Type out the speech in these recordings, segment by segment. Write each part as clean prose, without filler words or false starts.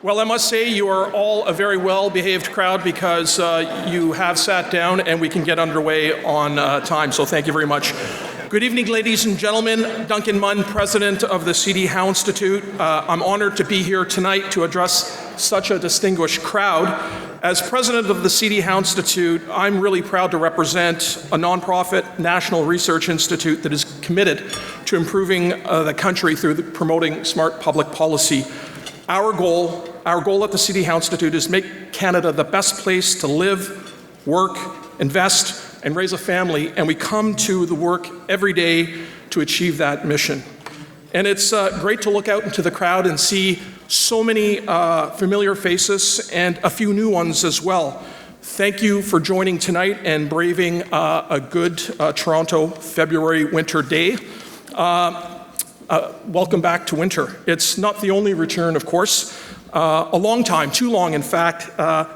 Well, I must say you are all a very well-behaved crowd because you have sat down and we can get underway on time, so thank you very much. Good evening, ladies and gentlemen. Duncan Munn, president of the C.D. Howe Institute. I'm honored to be here tonight to address such a distinguished crowd. As president of the C.D. Howe Institute, I'm really proud to represent a nonprofit national research institute that is committed to improving the country through promoting smart public policy. Our goal at the C.D. Howe Institute is to make Canada the best place to live, work, invest, and raise a family, and we come to the work every day to achieve that mission. And it's great to look out into the crowd and see so many familiar faces and a few new ones as well. Thank you for joining tonight and braving a good Toronto February winter day. Welcome back to winter. It's not the only return, of course. A long time, too long in fact,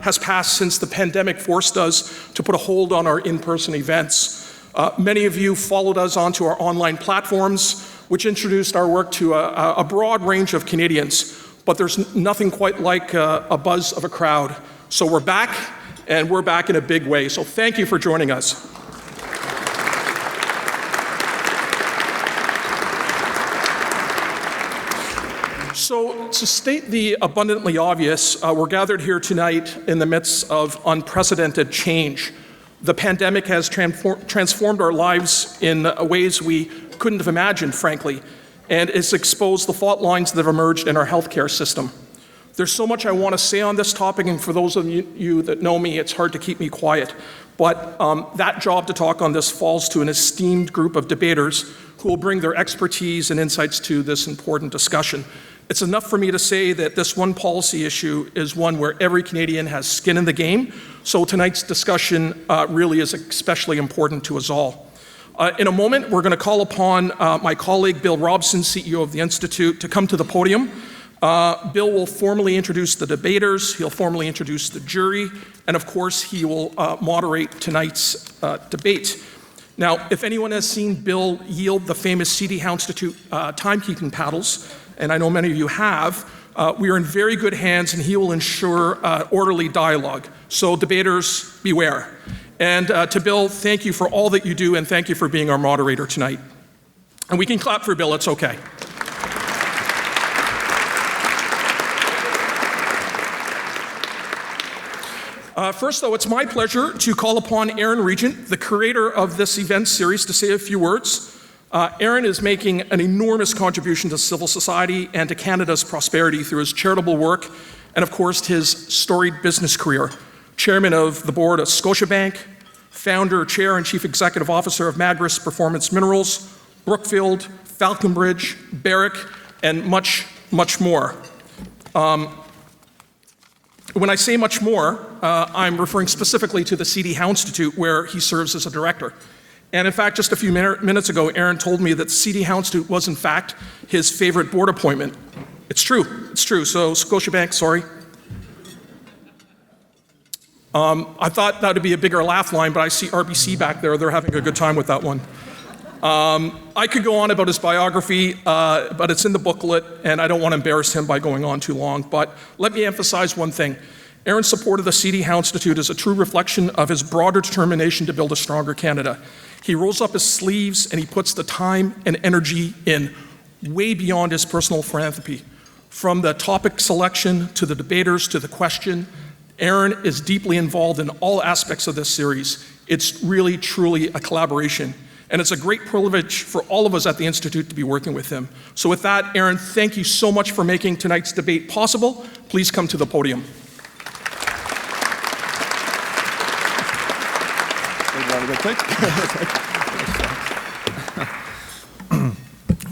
has passed since the pandemic forced us to put a hold on our in-person events. Many of you followed us onto our online platforms, which introduced our work to a broad range of Canadians, but there's nothing quite like a buzz of a crowd. So we're back, and we're back in a big way. So thank you for joining us. So to state the abundantly obvious, we're gathered here tonight in the midst of unprecedented change. The pandemic has transformed our lives in ways we couldn't have imagined, frankly, and it's exposed the fault lines that have emerged in our healthcare system. There's so much I want to say on this topic, and for those of you that know me, it's hard to keep me quiet. But that job to talk on this falls to an esteemed group of debaters who will bring their expertise and insights to this important discussion. It's enough for me to say that this one policy issue is one where every Canadian has skin in the game, so tonight's discussion really is especially important to us all. In a moment, we're going to call upon my colleague Bill Robson, CEO of the Institute, to come to the podium. Bill will formally introduce the debaters, he'll formally introduce the jury, and of course he will moderate tonight's debate. Now, if anyone has seen Bill yield the famous C.D. Howe Institute timekeeping paddles, and I know many of you have, we are in very good hands and he will ensure orderly dialogue. So debaters, beware. And to Bill, thank you for all that you do and thank you for being our moderator tonight. And we can clap for Bill, it's okay. First, though, it's my pleasure to call upon Aaron Regent, the curator of this event series, to say a few words. Aaron is making an enormous contribution to civil society and to Canada's prosperity through his charitable work and, of course, his storied business career. Chairman of the board of Scotiabank, founder, chair, and chief executive officer of Magris Performance Minerals, Brookfield, Falconbridge, Barrick, and much, much more. When I say much more, I'm referring specifically to the C.D. Howe Institute, where he serves as a director. And in fact, just a few minutes ago, Aaron told me that C.D. Howe Institute was in fact his favorite board appointment. It's true. So Scotiabank, sorry. I thought that would be a bigger laugh line, but I see RBC back there. They're having a good time with that one. I could go on about his biography, but it's in the booklet, and I don't want to embarrass him by going on too long. But let me emphasize one thing. Aaron's support of the C.D. Howe Institute is a true reflection of his broader determination to build a stronger Canada. He rolls up his sleeves and he puts the time and energy in way beyond his personal philanthropy. From the topic selection to the debaters to the question, Aaron is deeply involved in all aspects of this series. It's really, truly a collaboration. And it's a great privilege for all of us at the Institute to be working with him. So with that, Aaron, thank you so much for making tonight's debate possible. Please come to the podium.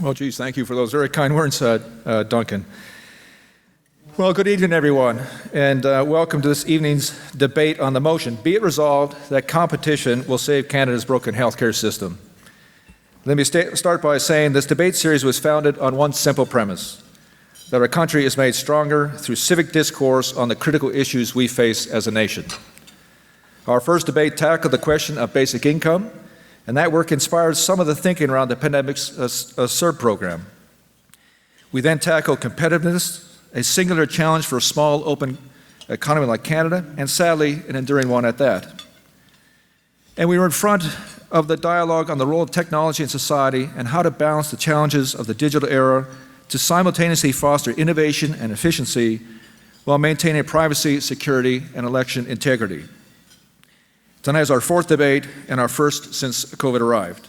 Well, geez, thank you for those very kind words, Duncan. Well, good evening, everyone, and welcome to this evening's debate on the motion, be it resolved that competition will save Canada's broken healthcare system. Let me start by saying this debate series was founded on one simple premise, that our country is made stronger through civic discourse on the critical issues we face as a nation. Our first debate tackled the question of basic income, and that work inspired some of the thinking around the pandemic's CERB program. We then tackled competitiveness, a singular challenge for a small, open economy like Canada, and sadly, an enduring one at that. And we were in front of the dialogue on the role of technology in society and how to balance the challenges of the digital era to simultaneously foster innovation and efficiency while maintaining privacy, security, and election integrity. Tonight is our fourth debate and our first since COVID arrived.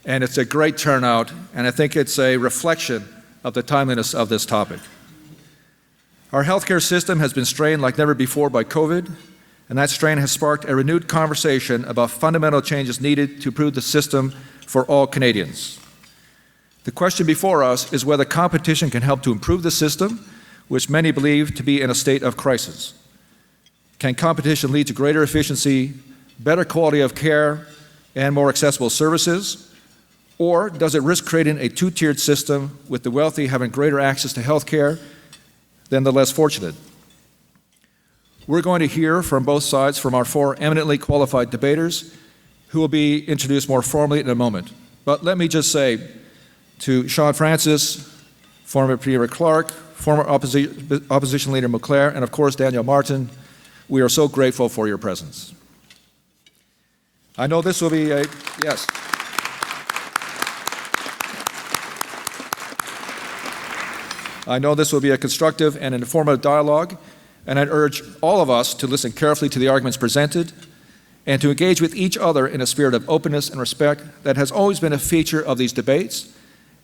And it's a great turnout, and I think it's a reflection of the timeliness of this topic. Our healthcare system has been strained like never before by COVID, and that strain has sparked a renewed conversation about fundamental changes needed to improve the system for all Canadians. The question before us is whether competition can help to improve the system, which many believe to be in a state of crisis. Can competition lead to greater efficiency, better quality of care, and more accessible services? Or does it risk creating a two-tiered system with the wealthy having greater access to health care than the less fortunate? We're going to hear from both sides from our four eminently qualified debaters who will be introduced more formally in a moment. But let me just say to Shaun Francis, former Premier Clark, former opposition leader Mulcair, and of course Danielle Martin, we are so grateful for your presence. I know this will be a, yes. I know this will be a constructive and informative dialogue, and I'd urge all of us to listen carefully to the arguments presented and to engage with each other in a spirit of openness and respect that has always been a feature of these debates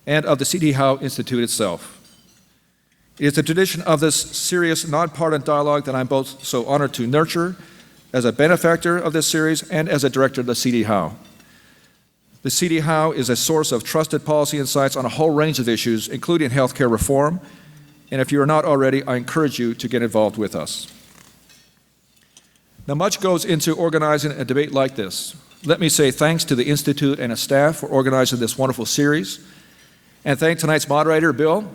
and of the C.D. Howe Institute itself. It is the tradition of this serious, nonpartisan dialogue that I'm both so honored to nurture as a benefactor of this series and as a director of the C.D. Howe. The C.D. Howe is a source of trusted policy insights on a whole range of issues, including healthcare reform, and if you are not already, I encourage you to get involved with us. Now, much goes into organizing a debate like this. Let me say thanks to the Institute and its staff for organizing this wonderful series, and thank tonight's moderator, Bill.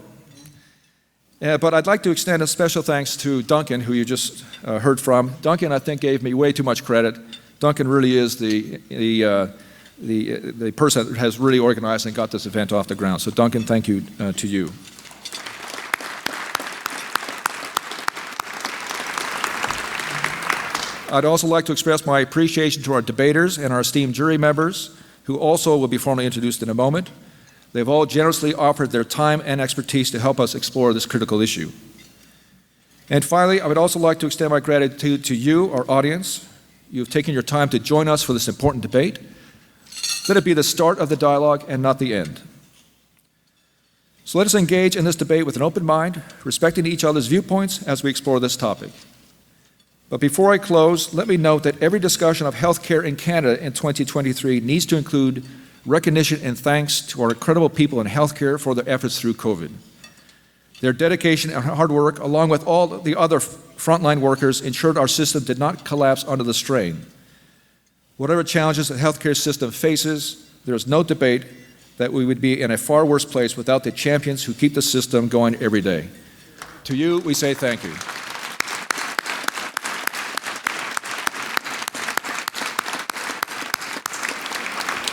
But I'd like to extend a special thanks to Duncan, who you just heard from. Duncan, I think, gave me way too much credit. Duncan really is the person that has really organized and got this event off the ground. So Duncan, thank you to you. I'd also like to express my appreciation to our debaters and our esteemed jury members, who also will be formally introduced in a moment. They've all generously offered their time and expertise to help us explore this critical issue. And finally, I would also like to extend my gratitude to you, our audience. You've taken your time to join us for this important debate. Let it be the start of the dialogue and not the end. So let us engage in this debate with an open mind, respecting each other's viewpoints as we explore this topic. But before I close, let me note that every discussion of healthcare in Canada in 2023 needs to include recognition and thanks to our incredible people in healthcare for their efforts through COVID. Their dedication and hard work, along with all the other frontline workers, ensured our system did not collapse under the strain. Whatever challenges the healthcare system faces, there is no debate that we would be in a far worse place without the champions who keep the system going every day. To you, we say thank you.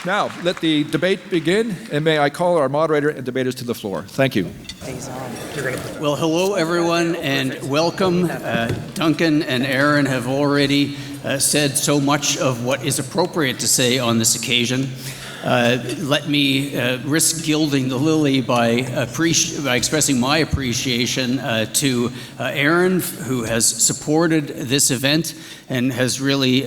Now, let the debate begin, and may I call our moderator and debaters to the floor. Thank you. Well, hello, everyone, and welcome. Duncan and Aaron have already said so much of what is appropriate to say on this occasion. Let me risk gilding the lily by expressing my appreciation to Aaron, who has supported this event and has really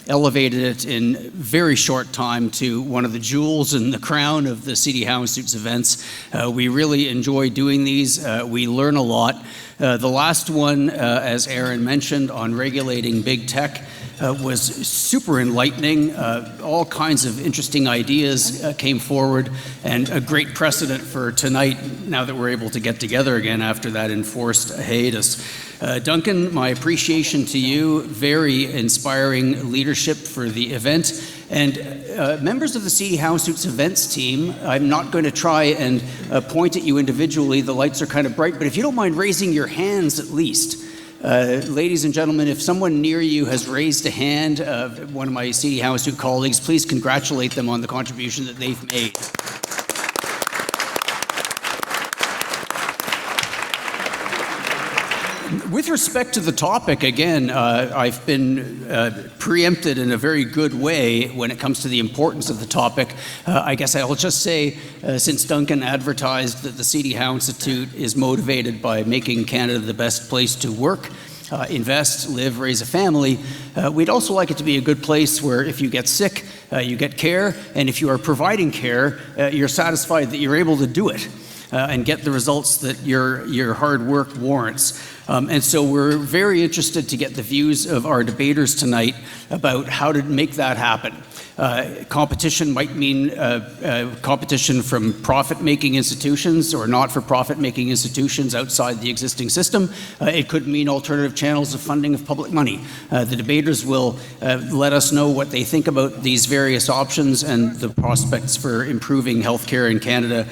elevated it in very short time to one of the jewels in the crown of the C.D. Howe Institute's events. We really enjoy doing these. We learn a lot. The last one, as Aaron mentioned, on regulating big tech, was super enlightening. All kinds of interesting ideas came forward, and a great precedent for tonight, now that we're able to get together again after that enforced hiatus. Duncan, my appreciation to you, very inspiring leadership for the event. And members of the C.D. Howe Institute's events team, I'm not going to try and point at you individually, the lights are kind of bright, but if you don't mind raising your hands at least. Ladies and gentlemen, if someone near you has raised a hand, one of my C.D. Howe Institute colleagues, please congratulate them on the contribution that they've made. With respect to the topic, again, I've been preempted in a very good way when it comes to the importance of the topic. I guess I'll just say, since Duncan advertised that the CD Howe Institute is motivated by making Canada the best place to work, invest, live, raise a family, we'd also like it to be a good place where if you get sick, you get care, and if you are providing care, you're satisfied that you're able to do it. And get the results that your hard work warrants. And so we're very interested to get the views of our debaters tonight about how to make that happen. Competition might mean competition from profit-making institutions or not-for-profit-making institutions outside the existing system. It could mean alternative channels of funding of public money. The debaters will let us know what they think about these various options and the prospects for improving healthcare in Canada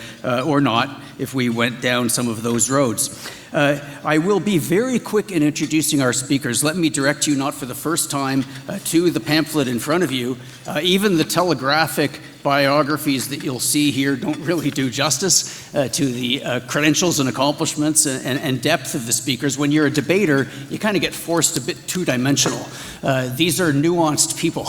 or not if we went down some of those roads. I will be very quick in introducing our speakers. Let me direct you, not for the first time, to the pamphlet in front of you. Even the telegraphic biographies that you'll see here don't really do justice to the credentials and accomplishments and depth of the speakers. When you're a debater, you kind of get forced a bit two-dimensional. These are nuanced people,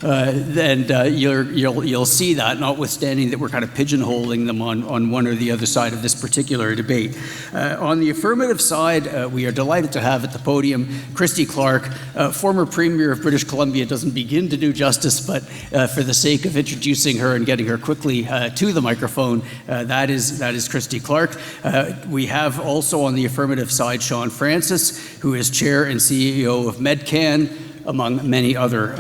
and you'll see that, notwithstanding that we're kind of pigeonholing them on one or the other side of this particular debate. On the affirmative side, we are delighted to have at the podium Christy Clark, former Premier of British Columbia. Doesn't begin to do justice, but for the sake of introducing her and getting her quickly to the microphone, that is Christy Clark. We have also on the affirmative side Shaun Francis, who is Chair and CEO of Medcan, among many other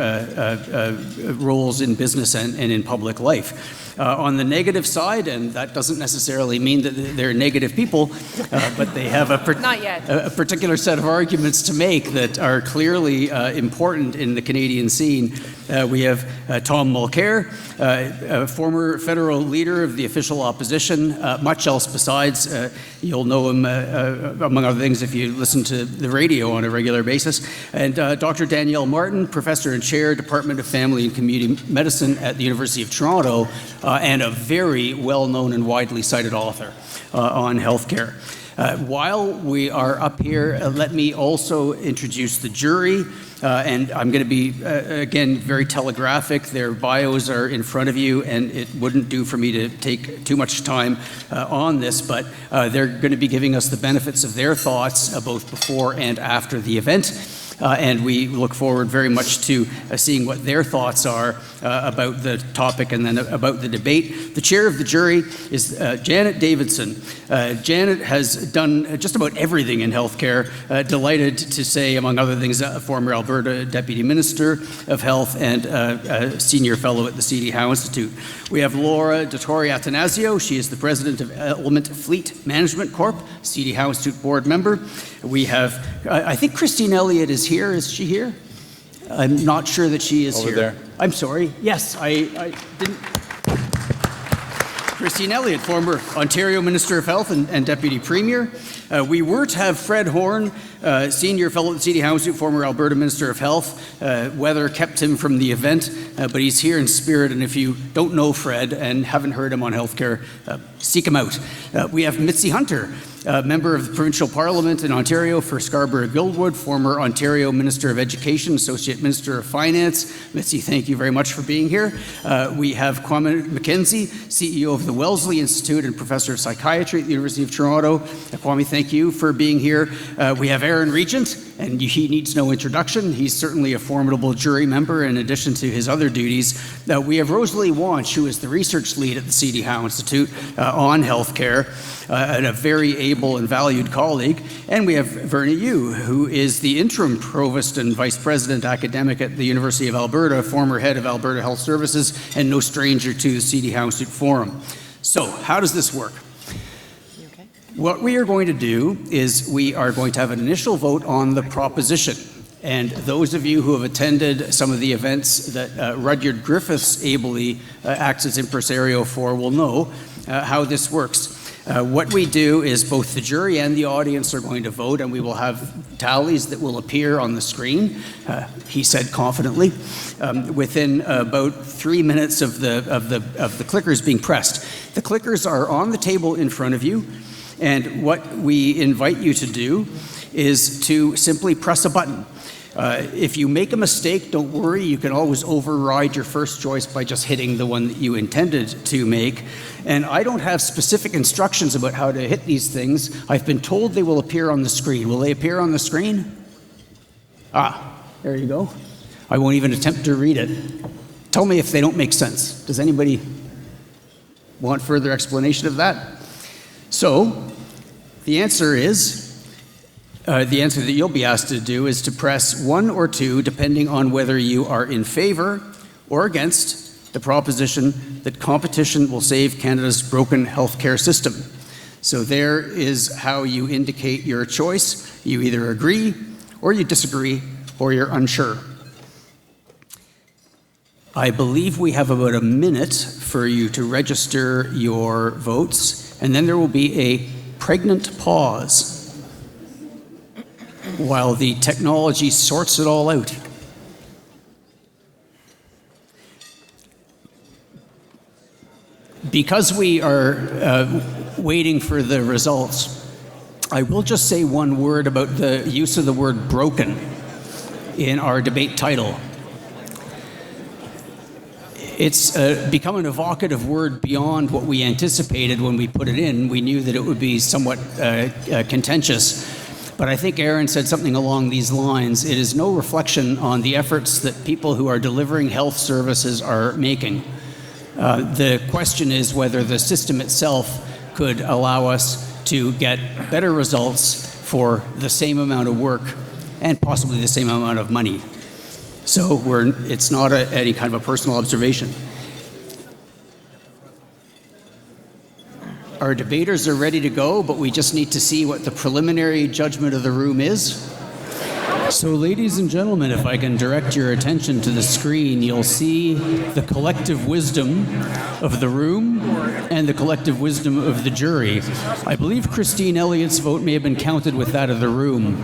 roles in business and in public life. On the negative side, and that doesn't necessarily mean that they're negative people, but they have a particular set of arguments to make that are clearly important in the Canadian scene. We have Tom Mulcair, former federal leader of the official opposition, much else besides. You'll know him, among other things, if you listen to the radio on a regular basis. And Dr. Danielle Martin, professor and chair, Department of Family and Community Medicine at the University of Toronto, and a very well-known and widely cited author on healthcare. While we are up here, let me also introduce the jury. And I'm going to be, again, very telegraphic. Their bios are in front of you, and it wouldn't do for me to take too much time on this, but they're going to be giving us the benefits of their thoughts both before and after the event. And we look forward very much to seeing what their thoughts are about the topic and then about the debate. The chair of the jury is Janet Davidson. Janet has done just about everything in healthcare. Delighted to say, among other things, former Alberta Deputy Minister of Health and a senior fellow at the CD Howe Institute. We have Laura Dottori-Atanasio. She is the president of Element Fleet Management Corp., CD Howe Institute board member. We have, I think Christine Elliott is here. Is she here? I'm not sure that she is Over here. there. I'm sorry. Yes, I didn't. Christine Elliott, former Ontario Minister of Health and Deputy Premier. We were to have Fred Horn, senior fellow at the CD Howe Institute, former Alberta Minister of Health. Weather kept him from the event, but he's here in spirit, and if you don't know Fred and haven't heard him on healthcare, seek him out. We have Mitzi Hunter, member of the Provincial Parliament in Ontario for Scarborough-Guildwood, former Ontario Minister of Education, Associate Minister of Finance. Mitzi, thank you very much for being here. We have Kwame McKenzie, CEO of the Wellesley Institute and Professor of Psychiatry at the University of Toronto. Kwame, thank you for being here. We have Aaron Regent, and he needs no introduction. He's certainly a formidable jury member in addition to his other duties. We have Rosalie Wanch, who is the research lead at the CD Howe Institute on healthcare, and a very able and valued colleague. And we have Verna Yu, who is the interim provost and vice president academic at the University of Alberta, former head of Alberta Health Services, and no stranger to the CD Howe Institute Forum. So, how does this work? What we are going to do is we are going to have an initial vote on the proposition. And those of you who have attended some of the events that Rudyard Griffiths ably acts as impresario for will know how this works. What we do is both the jury and the audience are going to vote, and we will have tallies that will appear on the screen, he said confidently, within about 3 minutes of the clickers being pressed. The clickers are on the table in front of you, and what we invite you to do is to simply press a button. If you make a mistake, don't worry, you can always override your first choice by just hitting the one that you intended to make. And I don't have specific instructions about how to hit these things. I've been told they will appear on the screen. Will they appear on the screen? There you go. I won't even attempt to read it. Tell me if they don't make sense. Does anybody want further explanation of that? So, the answer that you'll be asked to do is to press 1 or 2, depending on whether you are in favor or against the proposition that competition will save Canada's broken healthcare system. So there is how you indicate your choice. You either agree, or you disagree, or you're unsure. I believe we have about a minute for you to register your votes, and then there will be a pregnant pause while the technology sorts it all out. Because we are waiting for the results, I will just say one word about the use of the word broken in our debate title. It's become an evocative word beyond what we anticipated when we put it in. We knew that it would be somewhat contentious. But I think Aaron said something along these lines. It is no reflection on the efforts that people who are delivering health services are making. The question is whether the system itself could allow us to get better results for the same amount of work and possibly the same amount of money. So it's not any kind of a personal observation. Our debaters are ready to go, but we just need to see what the preliminary judgment of the room is. So, ladies and gentlemen, if I can direct your attention to the screen, you'll see the collective wisdom of the room and the collective wisdom of the jury. I believe Christine Elliott's vote may have been counted with that of the room,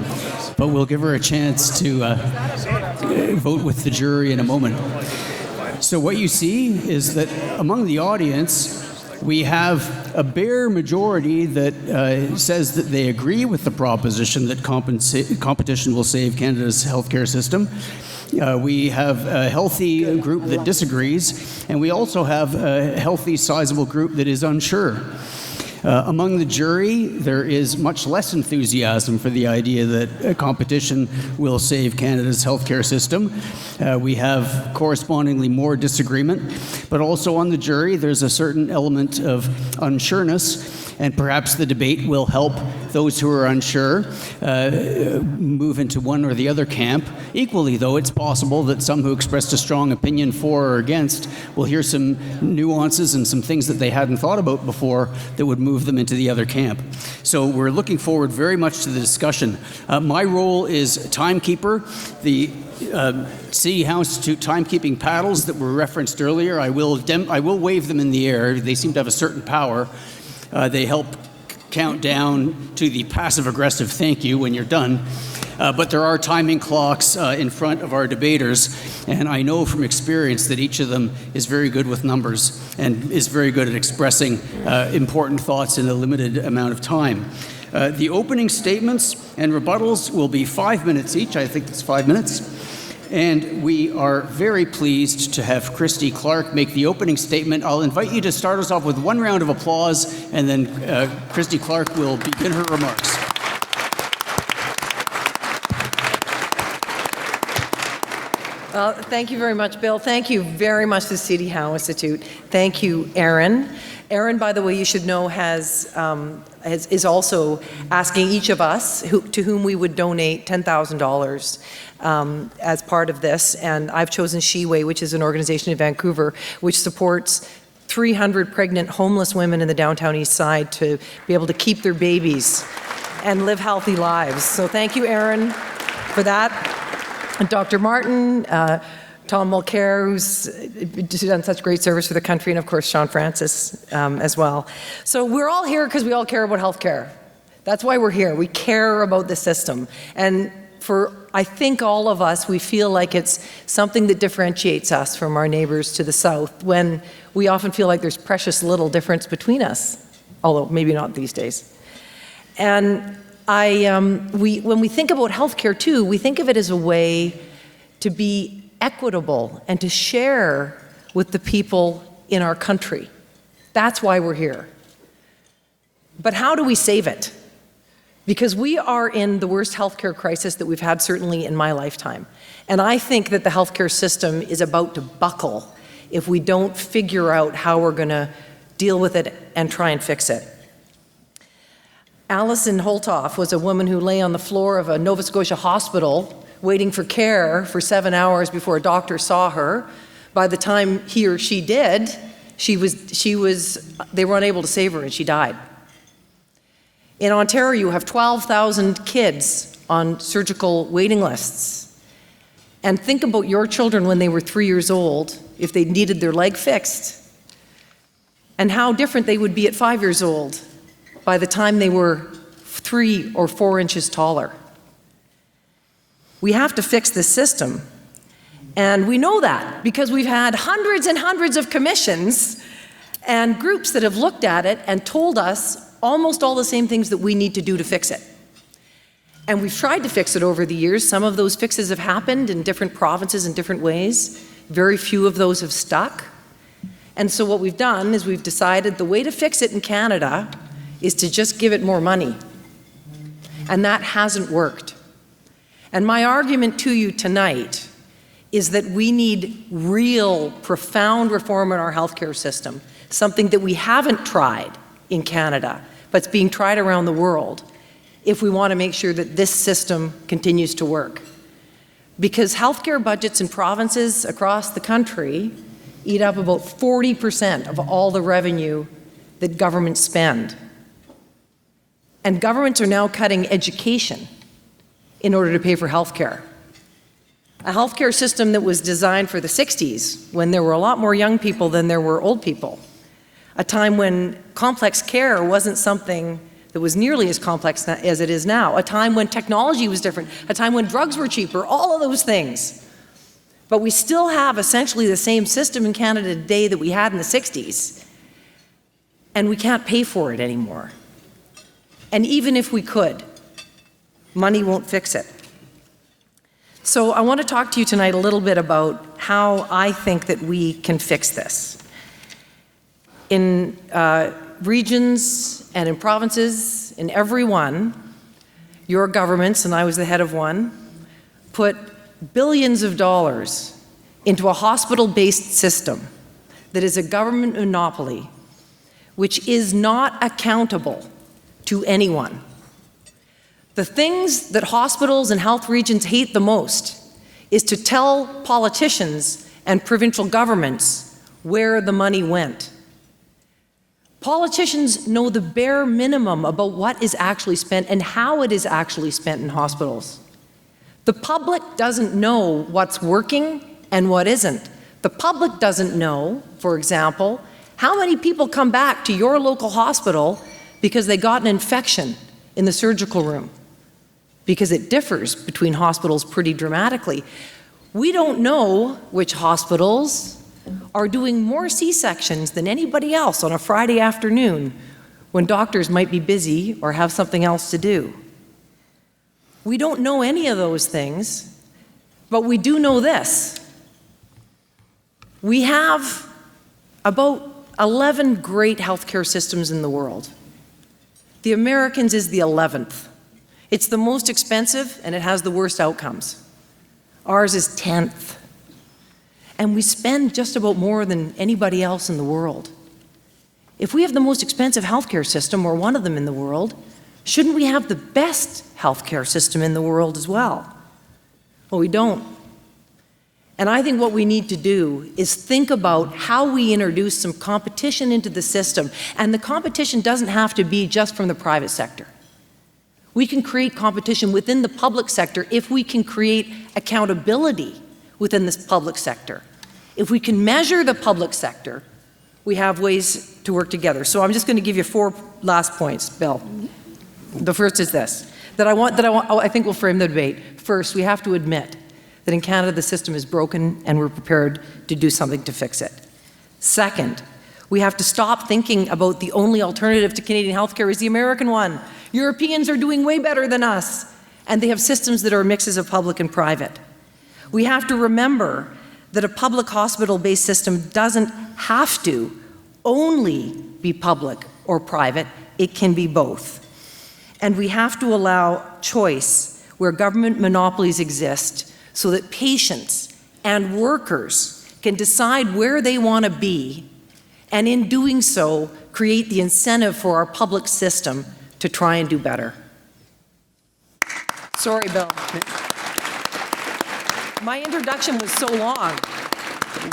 but we'll give her a chance to vote with the jury in a moment. So what you see is that among the audience, we have a bare majority that says that they agree with the proposition that competition will save Canada's healthcare system. We have a healthy group that disagrees, and we also have a healthy, sizable group that is unsure. Among the jury, there is much less enthusiasm for the idea that competition will save Canada's healthcare system. We have correspondingly more disagreement, but also on the jury, there's a certain element of unsureness, and perhaps the debate will help those who are unsure move into one or the other camp. Equally, though, it's possible that some who expressed a strong opinion for or against will hear some nuances and some things that they hadn't thought about before that would move them into the other camp. So we're looking forward very much to the discussion. My role is timekeeper. The City Howe Institute timekeeping paddles that were referenced earlier, I will wave them in the air. They seem to have a certain power. They help count down to the passive-aggressive thank you when you're done. But there are timing clocks in front of our debaters, and I know from experience that each of them is very good with numbers and is very good at expressing important thoughts in a limited amount of time. The opening statements and rebuttals will be 5 minutes each. I think it's 5 minutes. And we are very pleased to have Christy Clark make the opening statement. I'll invite you to start us off with one round of applause, and then Christy Clark will begin her remarks. Well, thank you very much, Bill. Thank you very much to the City Howe Institute. Thank you, Aaron. Aaron, by the way, you should know, is also asking each of us to whom we would donate $10,000 as part of this. And I've chosen Sheway, which is an organization in Vancouver, which supports 300 pregnant homeless women in the downtown east side to be able to keep their babies and live healthy lives. So thank you, Aaron, for that. And Dr. Martin, Tom Mulcair, who's done such great service for the country, and of course Shaun as well. So we're all here because we all care about healthcare. That's why we're here. We care about the system. And for, I think, all of us, we feel like it's something that differentiates us from our neighbors to the south, when we often feel like there's precious little difference between us, although maybe not these days. And when we think about healthcare too, we think of it as a way to be equitable and to share with the people in our country. That's why we're here. But how do we save it? Because we are in the worst healthcare crisis that we've had certainly in my lifetime. And I think that the healthcare system is about to buckle if we don't figure out how we're going to deal with it and try and fix it. Alison Holtoff was a woman who lay on the floor of a Nova Scotia hospital waiting for care for 7 hours before a doctor saw her. By the time he or she did, they were unable to save her and she died. In Ontario, you have 12,000 kids on surgical waiting lists. And think about your children when they were 3 years old, if they needed their leg fixed, and how different they would be at 5 years old by the time they were 3 or 4 inches taller. We have to fix this system. And we know that because we've had hundreds and hundreds of commissions and groups that have looked at it and told us almost all the same things that we need to do to fix it. And we've tried to fix it over the years. Some of those fixes have happened in different provinces in different ways. Very few of those have stuck. And so what we've done is we've decided the way to fix it in Canada is to just give it more money. And that hasn't worked. And my argument to you tonight is that we need real, profound reform in our healthcare system, something that we haven't tried in Canada, but it's being tried around the world, if we want to make sure that this system continues to work. Because healthcare budgets in provinces across the country eat up about 40% of all the revenue that governments spend. And governments are now cutting education in order to pay for healthcare. A healthcare system that was designed for the 60s, when there were a lot more young people than there were old people. A time when complex care wasn't something that was nearly as complex as it is now. A time when technology was different. A time when drugs were cheaper. All of those things. But we still have essentially the same system in Canada today that we had in the 60s. And we can't pay for it anymore. And even if we could, money won't fix it. So I want to talk to you tonight a little bit about how I think that we can fix this. In regions and in provinces, in every one, your governments, and I was the head of one, put billions of dollars into a hospital-based system that is a government monopoly, which is not accountable to anyone. The things that hospitals and health regions hate the most is to tell politicians and provincial governments where the money went. Politicians know the bare minimum about what is actually spent and how it is actually spent in hospitals. The public doesn't know what's working and what isn't. The public doesn't know, for example, how many people come back to your local hospital because they got an infection in the surgical room, because it differs between hospitals pretty dramatically. We don't know which hospitals are doing more C-sections than anybody else on a Friday afternoon when doctors might be busy or have something else to do. We don't know any of those things, but we do know this. We have about 11 great healthcare systems in the world. The Americans is the 11th. It's the most expensive and it has the worst outcomes. Ours is 10th. And we spend just about more than anybody else in the world. If we have the most expensive healthcare system, or one of them in the world, shouldn't we have the best healthcare system in the world as well? Well, we don't. And I think what we need to do is think about how we introduce some competition into the system. And the competition doesn't have to be just from the private sector. We can create competition within the public sector if we can create accountability within this public sector. If we can measure the public sector, we have ways to work together. So I'm just going to give you 4 last points, Bill. The first is this, that I think will frame the debate. First, we have to admit that in Canada the system is broken and we're prepared to do something to fix it. Second, we have to stop thinking about the only alternative to Canadian healthcare is the American one. Europeans are doing way better than us, and they have systems that are mixes of public and private. We have to remember that a public hospital-based system doesn't have to only be public or private. It can be both. And we have to allow choice where government monopolies exist so that patients and workers can decide where they want to be, and in doing so, create the incentive for our public system to try and do better. Sorry, Bill. My introduction was so long.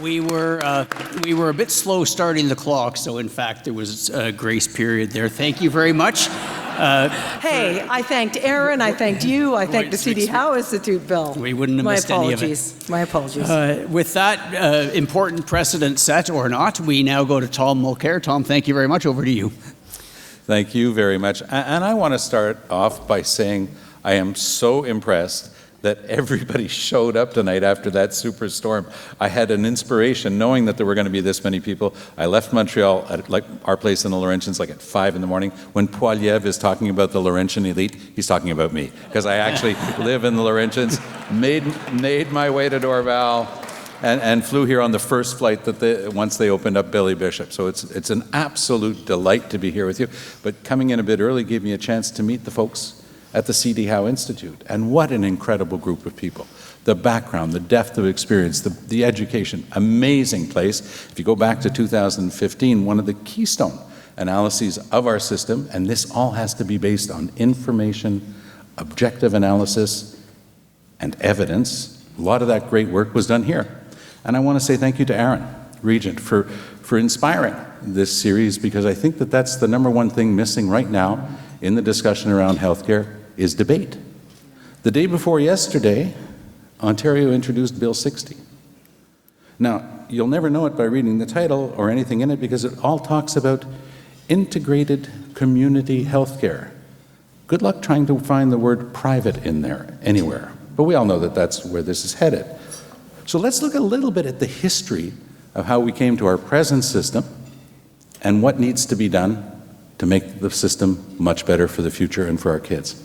We were a bit slow starting the clock, so in fact there was a grace period there. Thank you very much. Hey, I thanked Aaron, I thanked you, I thanked the CD Howe Institute, Bill. We wouldn't have missed any of it. My apologies. With that important precedent set or not, we now go to Tom Mulcair. Tom, thank you very much. Over to you. Thank you very much. And I want to start off by saying I am so impressed that everybody showed up tonight after that superstorm. I had an inspiration knowing that there were going to be this many people. I left Montreal at our place in the Laurentians at 5 in the morning. When Poiliev is talking about the Laurentian elite, he's talking about me, because I actually live in the Laurentians, made my way to Dorval, and flew here on the first flight that once they opened up Billy Bishop. So it's an absolute delight to be here with you. But coming in a bit early gave me a chance to meet the folks at the C.D. Howe Institute. And what an incredible group of people. The background, the depth of experience, the education, amazing place. If you go back to 2015, one of the keystone analyses of our system, and this all has to be based on information, objective analysis, and evidence. A lot of that great work was done here. And I want to say thank you to Aaron, Regent, for inspiring this series, because I think that that's the number one thing missing right now in the discussion around healthcare is debate. The day before yesterday, Ontario introduced Bill 60. Now, you'll never know it by reading the title or anything in it, because it all talks about integrated community healthcare. Good luck trying to find the word private in there anywhere, but we all know that that's where this is headed. So let's look a little bit at the history of how we came to our present system and what needs to be done to make the system much better for the future and for our kids.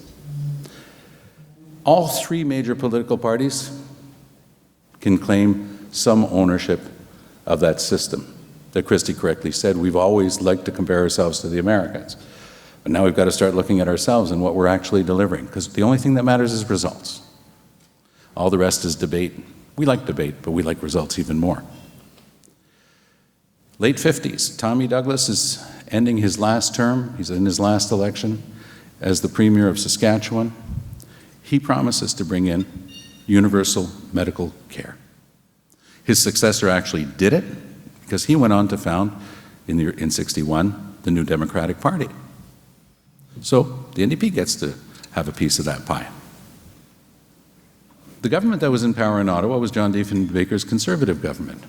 All three major political parties can claim some ownership of that system. That Christy correctly said, we've always liked to compare ourselves to the Americans. But now we've got to start looking at ourselves and what we're actually delivering, because the only thing that matters is results. All the rest is debate. We like debate, but we like results even more. Late 50s, Tommy Douglas is ending his last term. He's in his last election as the Premier of Saskatchewan. He promises to bring in universal medical care. His successor actually did it, because he went on to found, in 61, the New Democratic Party. So the NDP gets to have a piece of that pie. The government that was in power in Ottawa was John Diefenbaker's Conservative government.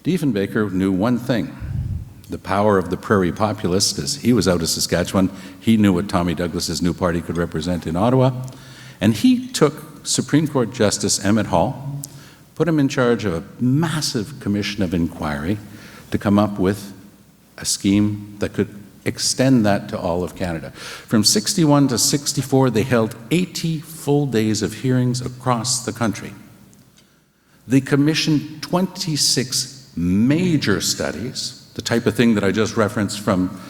Diefenbaker knew one thing: the power of the prairie populists, because he was out of Saskatchewan. He knew what Tommy Douglas's new party could represent in Ottawa. And he took Supreme Court Justice Emmett Hall, put him in charge of a massive commission of inquiry to come up with a scheme that could extend that to all of Canada. From 61 to 64, they held 80 full days of hearings across the country. They commissioned 26 major studies, the type of thing that I just referenced from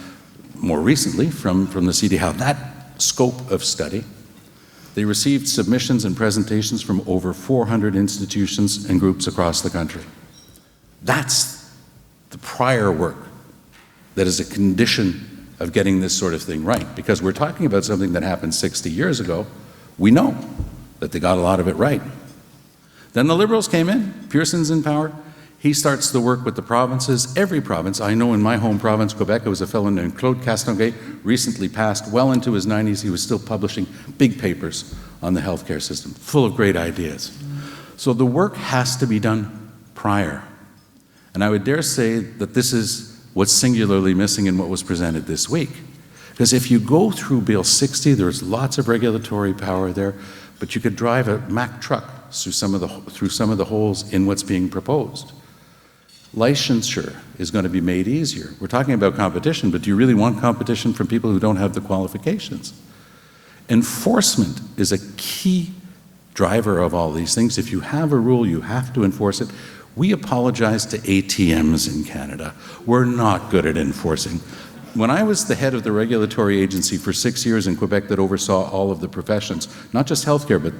more recently from the CD Howe, that scope of study. They received submissions and presentations from over 400 institutions and groups across the country. That's the prior work that is a condition of getting this sort of thing right, because we're talking about something that happened 60 years ago. We know that they got a lot of it right. Then the Liberals came in, Pearson's in power. He starts the work with the provinces. Every province, I know in my home province, Quebec, there was a fellow named Claude Castonguay, recently passed, well into his 90s. He was still publishing big papers on the healthcare system, full of great ideas. So the work has to be done prior. And I would dare say that this is what's singularly missing in what was presented this week. Because if you go through Bill 60, there's lots of regulatory power there, but you could drive a Mack truck through some of the holes in what's being proposed. Licensure is going to be made easier. We're talking about competition, but do you really want competition from people who don't have the qualifications? Enforcement is a key driver of all these things. If you have a rule, you have to enforce it. We apologize to ATMs in Canada. We're not good at enforcing. When I was the head of the regulatory agency for 6 years in Quebec that oversaw all of the professions, not just healthcare, but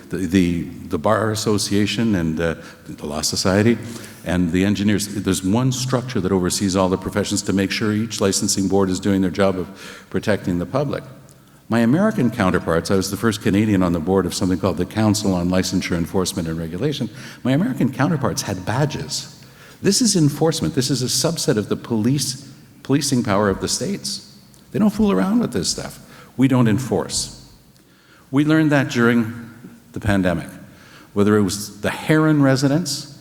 the Bar Association and the Law Society and the engineers, there's one structure that oversees all the professions to make sure each licensing board is doing their job of protecting the public. My American counterparts, I was the first Canadian on the board of something called the Council on Licensure, Enforcement and Regulation. My American counterparts had badges. This is enforcement. This is a subset of the policing power of the states. They don't fool around with this stuff. We don't enforce. We learned that during the pandemic, whether it was the Heron residence,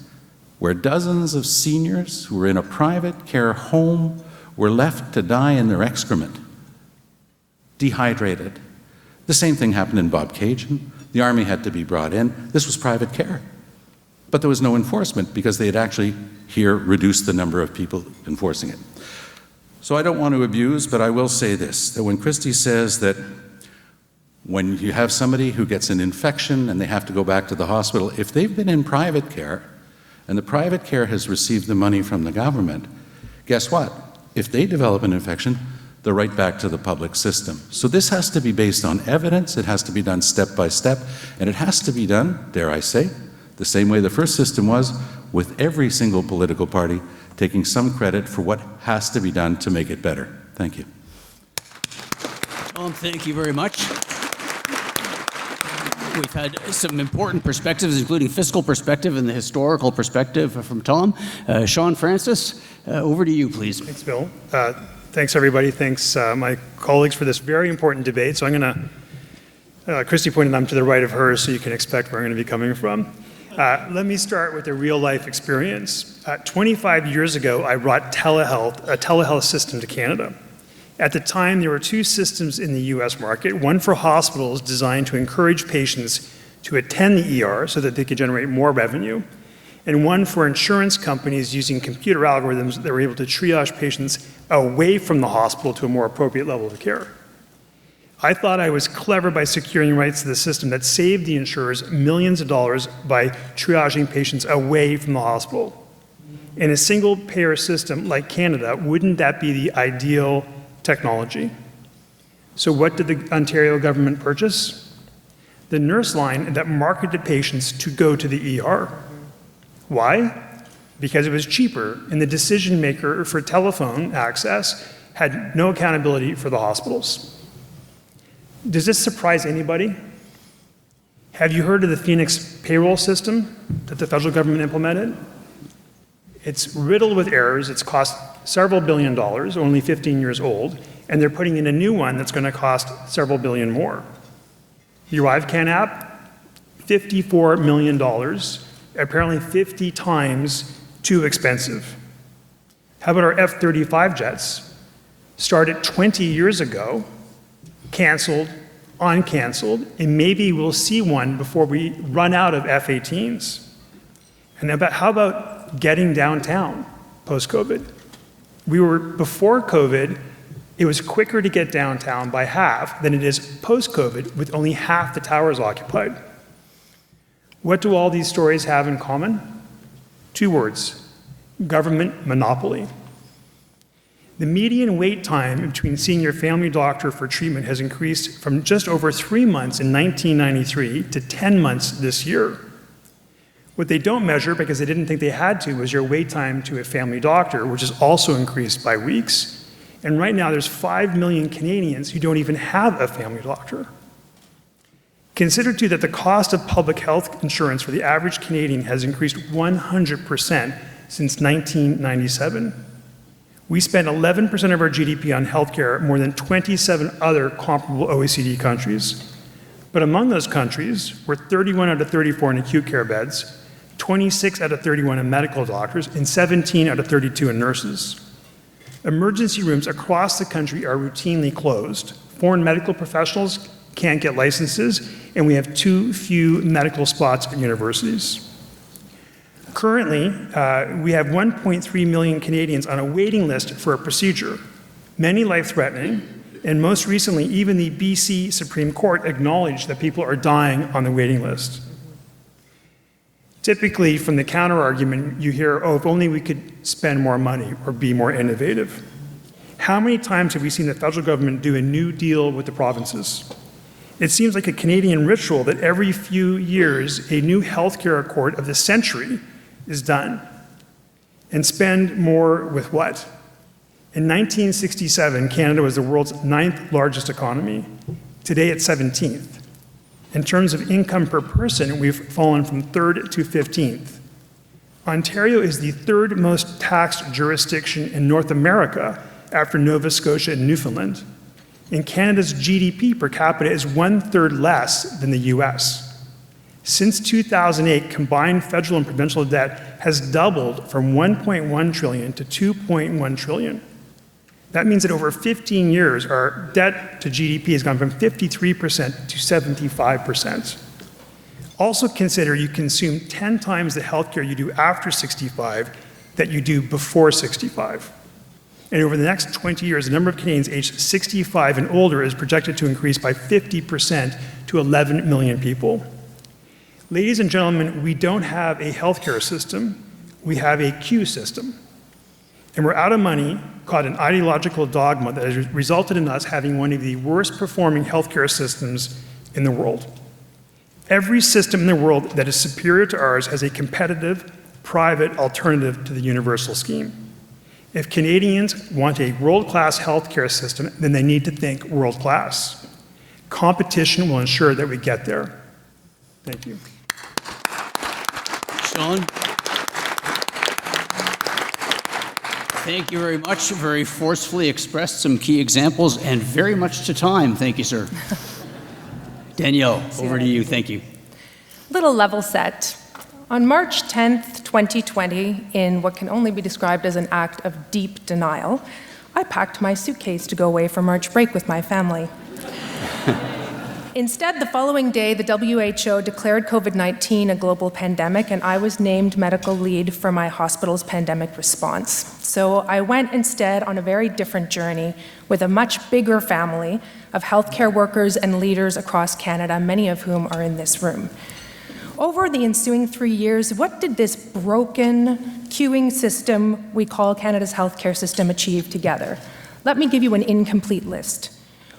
where dozens of seniors who were in a private care home were left to die in their excrement, dehydrated. The same thing happened in Bobcaygeon. The Army had to be brought in. This was private care. But there was no enforcement because they had actually here reduced the number of people enforcing it. So I don't want to abuse, but I will say this, that when Christy says that when you have somebody who gets an infection and they have to go back to the hospital, if they've been in private care and the private care has received the money from the government, guess what? If they develop an infection, they're right back to the public system. So this has to be based on evidence, it has to be done step by step, and it has to be done, dare I say, the same way the first system was, with every single political party taking some credit for what has to be done to make it better. Thank you. Tom, thank you very much. We've had some important perspectives, including fiscal perspective and the historical perspective from Tom. Shaun Francis, over to you, please. Thanks, Bill. Thanks, everybody. Thanks, my colleagues, for this very important debate. So I'm going to, Christy pointed I'm to the right of her, so you can expect where I'm going to be coming from. Let me start with a real-life experience. 25 years ago, I brought a telehealth system to Canada. At the time, there were two systems in the US market, one for hospitals designed to encourage patients to attend the ER so that they could generate more revenue, and one for insurance companies using computer algorithms that were able to triage patients away from the hospital to a more appropriate level of care. I thought I was clever by securing rights to the system that saved the insurers millions of dollars by triaging patients away from the hospital. In a single-payer system like Canada, wouldn't that be the ideal technology? So what did the Ontario government purchase? The nurse line that marketed patients to go to the ER. Why? Because it was cheaper, and the decision maker for telephone access had no accountability for the hospitals. Does this surprise anybody? Have you heard of the Phoenix payroll system that the federal government implemented? It's riddled with errors. It's cost several $1 billion, only 15 years old, and they're putting in a new one that's going to cost several billion more. The ArriveCan app, $54 million, apparently 50 times too expensive. How about our F-35 jets? Started 20 years ago, canceled, uncanceled, and maybe we'll see one before we run out of F-18s. And how about getting downtown post-COVID? Before COVID, it was quicker to get downtown by half than it is post-COVID, with only half the towers occupied. What do all these stories have in common? Two words: government monopoly. The median wait time between seeing your family doctor for treatment has increased from just over 3 months in 1993 to 10 months this year. What they don't measure, because they didn't think they had to, was your wait time to a family doctor, which has also increased by weeks. And right now, there's 5 million Canadians who don't even have a family doctor. Consider, too, that the cost of public health insurance for the average Canadian has increased 100% since 1997. We spend 11% of our GDP on healthcare, more than 27 other comparable OECD countries. But among those countries, we're 31 out of 34 in acute care beds, 26 out of 31 in medical doctors, and 17 out of 32 in nurses. Emergency rooms across the country are routinely closed. Foreign medical professionals can't get licenses, and we have too few medical spots at universities. Currently, we have 1.3 million Canadians on a waiting list for a procedure, many life-threatening, and most recently, even the BC Supreme Court acknowledged that people are dying on the waiting list. Typically, from the counter-argument, you hear, oh, if only we could spend more money or be more innovative. How many times have we seen the federal government do a new deal with the provinces? It seems like a Canadian ritual that every few years, a new healthcare accord of the century is done. And spend more with what? In 1967, Canada was the world's 9th largest economy. Today, it's 17th. In terms of income per person, we've fallen from 3rd to 15th. Ontario is the 3rd most taxed jurisdiction in North America after Nova Scotia and Newfoundland. And Canada's GDP per capita is 1/3 less than the US. Since 2008, combined federal and provincial debt has doubled from $1.1 trillion to $2.1 trillion. That means that over 15 years, our debt to GDP has gone from 53% to 75%. Also consider you consume 10 times the healthcare you do after 65 that you do before 65. And over the next 20 years, the number of Canadians aged 65 and older is projected to increase by 50% to 11 million people. Ladies and gentlemen, we don't have a healthcare system, we have a queue system. And we're out of money, caught an ideological dogma that has resulted in us having one of the worst performing healthcare systems in the world. Every system in the world that is superior to ours has a competitive, private alternative to the universal scheme. If Canadians want a world-class healthcare system, then they need to think world-class. Competition will ensure that we get there. Thank you. Shaun? Thank you very much. Very forcefully expressed some key examples and very much to time. Thank you, sir. Danielle, over to you. Thank you. Little level set. On March 10th, 2020, in what can only be described as an act of deep denial, I packed my suitcase to go away for March break with my family. Instead, the following day, the WHO declared COVID-19 a global pandemic, and I was named medical lead for my hospital's pandemic response. So I went instead on a very different journey with a much bigger family of healthcare workers and leaders across Canada, many of whom are in this room. Over the ensuing 3 years, what did this broken queuing system we call Canada's healthcare system achieve together? Let me give you an incomplete list.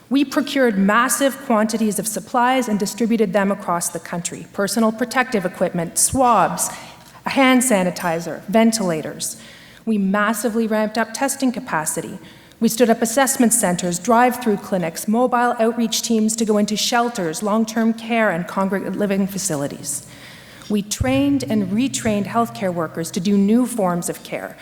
We procured massive quantities of supplies and distributed them across the country. Personal protective equipment, swabs, hand sanitizer, ventilators. We massively ramped up testing capacity. We stood up assessment centers, drive-through clinics, mobile outreach teams to go into shelters, long-term care, and congregate living facilities. We trained and retrained healthcare workers to do new forms of care.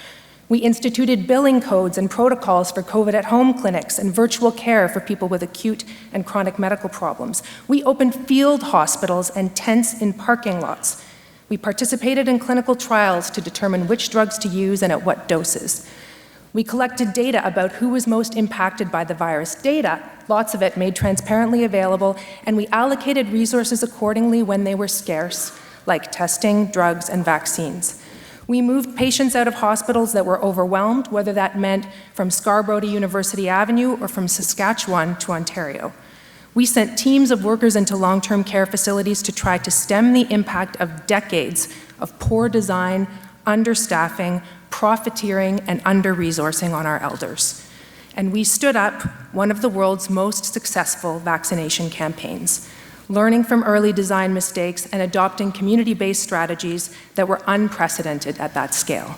We instituted billing codes and protocols for COVID-at-home clinics and virtual care for people with acute and chronic medical problems. We opened field hospitals and tents in parking lots. We participated in clinical trials to determine which drugs to use and at what doses. We collected data about who was most impacted by the virus. Data, lots of it made transparently available, and we allocated resources accordingly when they were scarce, like testing, drugs, and vaccines. We moved patients out of hospitals that were overwhelmed, whether that meant from Scarborough to University Avenue or from Saskatchewan to Ontario. We sent teams of workers into long-term care facilities to try to stem the impact of decades of poor design, understaffing, profiteering, and under-resourcing on our elders. And we stood up one of the world's most successful vaccination campaigns, learning from early design mistakes and adopting community-based strategies that were unprecedented at that scale.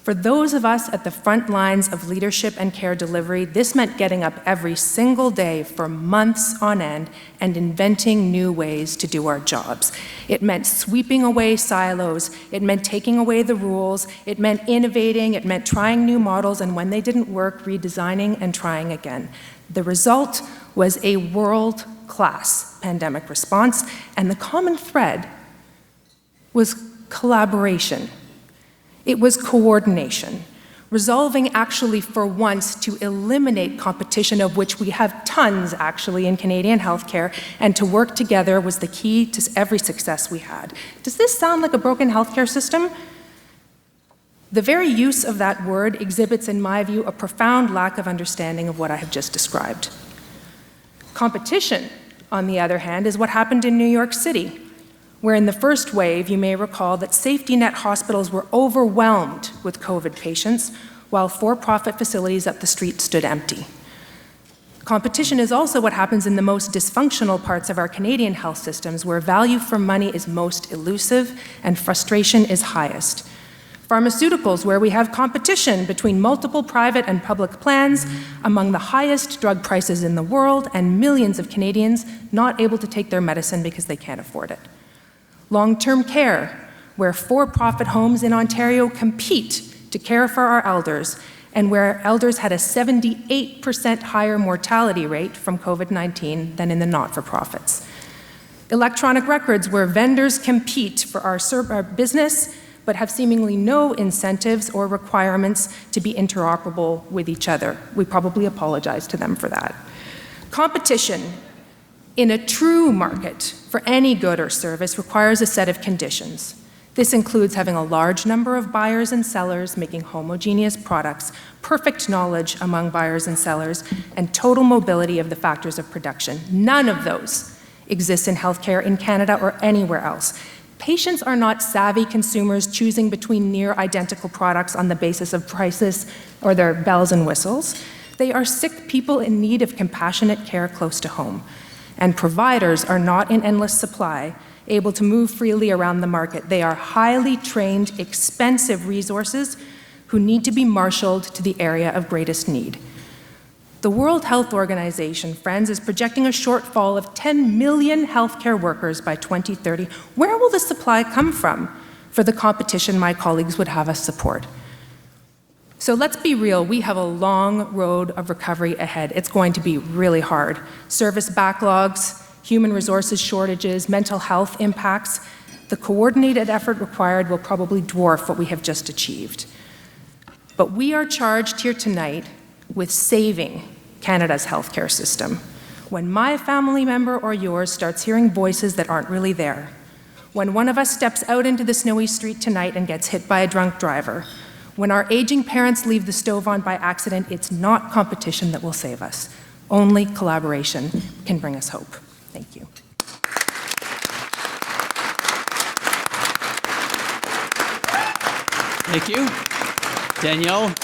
For those of us at the front lines of leadership and care delivery, this meant getting up every single day for months on end and inventing new ways to do our jobs. It meant sweeping away silos, it meant taking away the rules, it meant innovating, it meant trying new models, and when they didn't work, redesigning and trying again. The result was a world-class pandemic response, and the common thread was collaboration. It was coordination. resolving actually for once to eliminate competition, of which we have tons actually in Canadian healthcare, and to work together was the key to every success we had. Does this sound like a broken healthcare system? The very use of that word exhibits, in my view, a profound lack of understanding of what I have just described. Competition, on the other hand, is what happened in New York City, where in the first wave, you may recall that safety net hospitals were overwhelmed with COVID patients, while for-profit facilities up the street stood empty. Competition is also what happens in the most dysfunctional parts of our Canadian health systems, where value for money is most elusive and frustration is highest. Pharmaceuticals, where we have competition between multiple private and public plans, among the highest drug prices in the world, and millions of Canadians not able to take their medicine because they can't afford it. Long-term care, where for-profit homes in Ontario compete to care for our elders, and where elders had a 78% higher mortality rate from COVID-19 than in the not-for-profits. Electronic records, where vendors compete for our business, but have seemingly no incentives or requirements to be interoperable with each other. We probably apologize to them for that. Competition in a true market for any good or service requires a set of conditions. This includes having a large number of buyers and sellers making homogeneous products, perfect knowledge among buyers and sellers, and total mobility of the factors of production. None of those exists in healthcare in Canada or anywhere else. Patients are not savvy consumers choosing between near identical products on the basis of prices or their bells and whistles. They are sick people in need of compassionate care close to home. And providers are not in endless supply, able to move freely around the market. They are highly trained, expensive resources who need to be marshaled to the area of greatest need. The World Health Organization, friends, is projecting a shortfall of 10 million healthcare workers by 2030. Where will the supply come from for the competition my colleagues would have us support? So let's be real, we have a long road of recovery ahead. It's going to be really hard. Service backlogs, human resources shortages, mental health impacts. The coordinated effort required will probably dwarf what we have just achieved. But we are charged here tonight with saving Canada's healthcare system. When my family member or yours starts hearing voices that aren't really there, when one of us steps out into the snowy street tonight and gets hit by a drunk driver, when our aging parents leave the stove on by accident, it's not competition that will save us. Only collaboration can bring us hope. Thank you. Thank you. Danielle?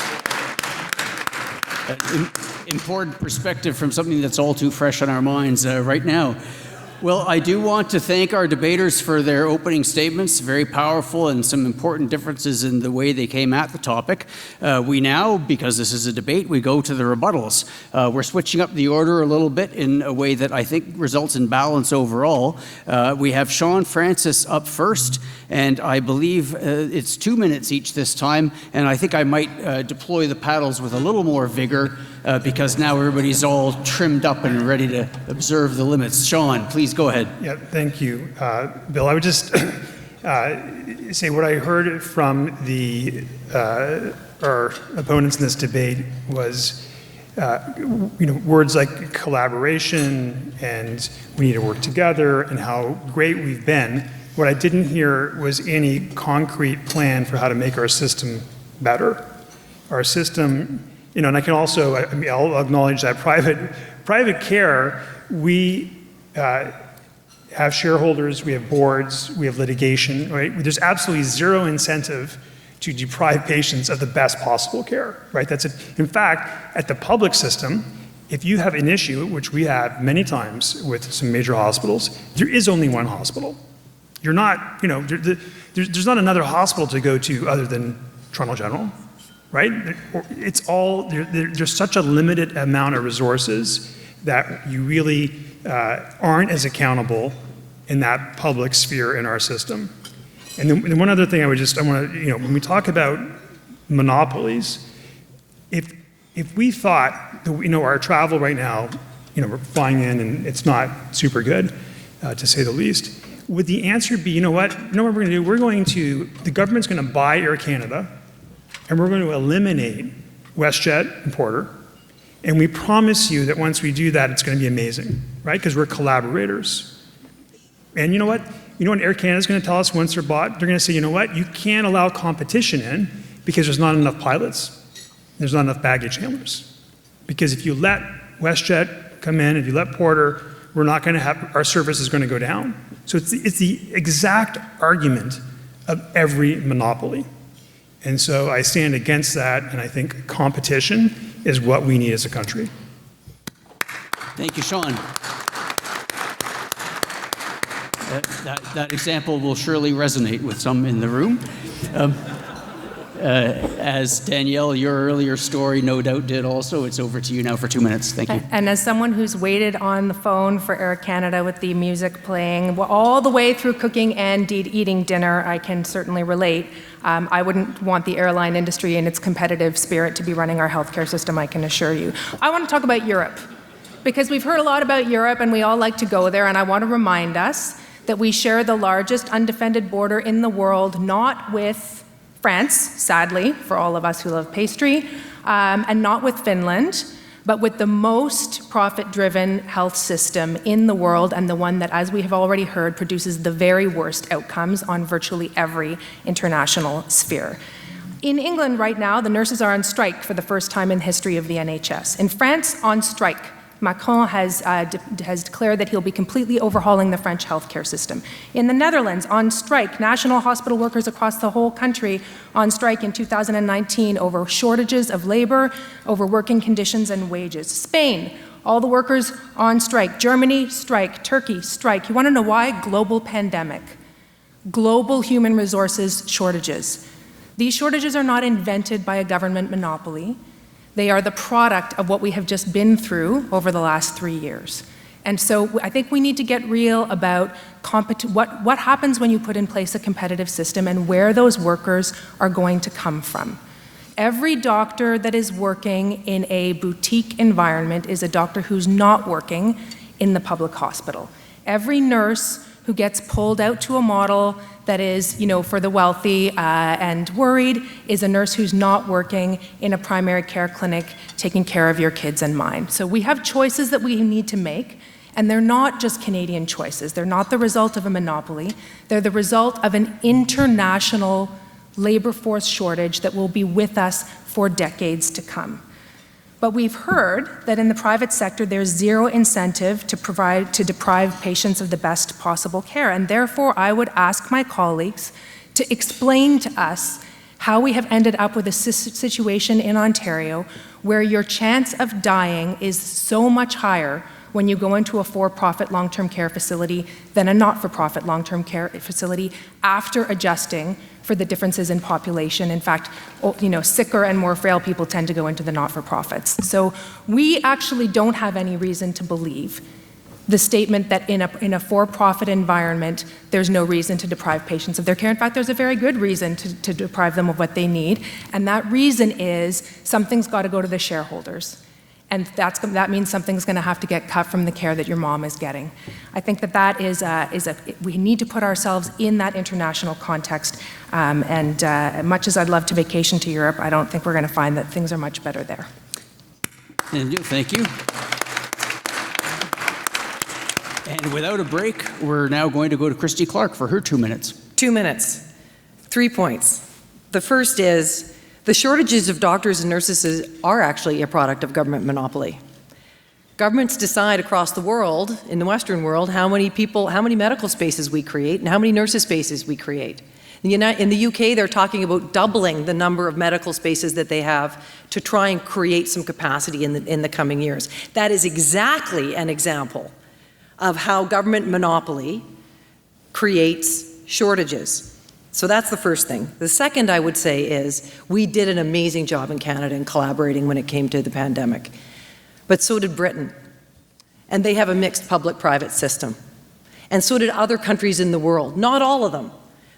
Important perspective from something that's all too fresh on our minds right now. Well, I do want to thank our debaters for their opening statements, very powerful and some important differences in the way they came at the topic. We now, because this is a debate, we go to the rebuttals. We're switching up the order a little bit in a way that I think results in balance overall. We have Shaun Francis up first, and I believe it's 2 minutes each this time, and I think I might deploy the paddles with a little more vigor because now everybody's all trimmed up and ready to observe the limits. Shaun, please go ahead. Yeah, thank you, Bill. I would just say what I heard from our opponents in this debate was words like collaboration and we need to work together and how great we've been. What I didn't hear was any concrete plan for how to make our system better. Our system, and I can also, I'll acknowledge that private care, we have shareholders, we have boards, we have litigation, right? There's absolutely zero incentive to deprive patients of the best possible care, right? That's it. In fact, at the public system, if you have an issue, which we have many times with some major hospitals, there is only one hospital. You're not, there's not another hospital to go to other than Toronto General, right? It's all, there's such a limited amount of resources that you really aren't as accountable in that public sphere in our system. And then one other thing I want to, when we talk about monopolies, if we thought, our travel right now, we're flying in and it's not super good, to say the least, would the answer be, what we're going to do? The government's going to buy Air Canada and we're going to eliminate WestJet and Porter. And we promise you that once we do that, it's going to be amazing, right? Because we're collaborators. And you know what? You know what Air Canada is going to tell us once they're bought? They're going to say, you know what? You can't allow competition in because there's not enough pilots. There's not enough baggage handlers. Because if you let WestJet come in, if you let Porter, we're not going to have, our service is going to go down. So it's the exact argument of every monopoly. And so I stand against that, and I think competition is what we need as a country. Thank you, Shaun. That example will surely resonate with some in the room. As Danielle, your earlier story no doubt did also. It's over to you now for 2 minutes. Thank you. And as someone who's waited on the phone for Air Canada with the music playing all the way through cooking and eating dinner, I can certainly relate. I wouldn't want the airline industry in its competitive spirit to be running our healthcare system, I can assure you. I want to talk about Europe, because we've heard a lot about Europe and we all like to go there, and I want to remind us that we share the largest undefended border in the world, not with France, sadly, for all of us who love pastry, and not with Finland, but with the most profit-driven health system in the world, and the one that, as we have already heard, produces the very worst outcomes on virtually every international sphere. In England right now, the nurses are on strike for the first time in the history of the NHS. In France, on strike. Macron has declared that he'll be completely overhauling the French healthcare system. In the Netherlands, on strike, national hospital workers across the whole country on strike in 2019 over shortages of labor, over working conditions and wages. Spain, all the workers on strike. Germany, strike. Turkey, strike. You want to know why? Global pandemic. Global human resources shortages. These shortages are not invented by a government monopoly. They are the product of what we have just been through over the last 3 years. And so I think we need to get real about what happens when you put in place a competitive system and where those workers are going to come from. Every doctor that is working in a boutique environment is a doctor who's not working in the public hospital. Every nurse who gets pulled out to a model that is, for the wealthy and worried is a nurse who's not working in a primary care clinic taking care of your kids and mine. So we have choices that we need to make, and they're not just Canadian choices. They're not the result of a monopoly. They're the result of an international labor force shortage that will be with us for decades to come. But we've heard that in the private sector, there's zero incentive to deprive patients of the best possible care. And therefore, I would ask my colleagues to explain to us how we have ended up with a situation in Ontario where your chance of dying is so much higher when you go into a for-profit long-term care facility than a not-for-profit long-term care facility after adjusting for the differences in population. In fact, sicker and more frail people tend to go into the not-for-profits. So we actually don't have any reason to believe the statement that in a for-profit environment, there's no reason to deprive patients of their care. In fact, there's a very good reason to deprive them of what they need, and that reason is something's got to go to the shareholders. And that means something's going to have to get cut from the care that your mom is getting. I think that we need to put ourselves in that international context. And much as I'd love to vacation to Europe, I don't think we're going to find that things are much better there. Thank you. And without a break, we're now going to go to Christy Clark for her 2 minutes. 2 minutes. 3 points. The first is, the shortages of doctors and nurses are actually a product of government monopoly. Governments decide across the world, in the Western world, how many medical spaces we create and how many nurses spaces we create. In the UK, they're talking about doubling the number of medical spaces that they have to try and create some capacity in the coming years. That is exactly an example of how government monopoly creates shortages. So that's the first thing. The second I would say is we did an amazing job in Canada in collaborating when it came to the pandemic. But so did Britain. And they have a mixed public-private system. And so did other countries in the world. Not all of them,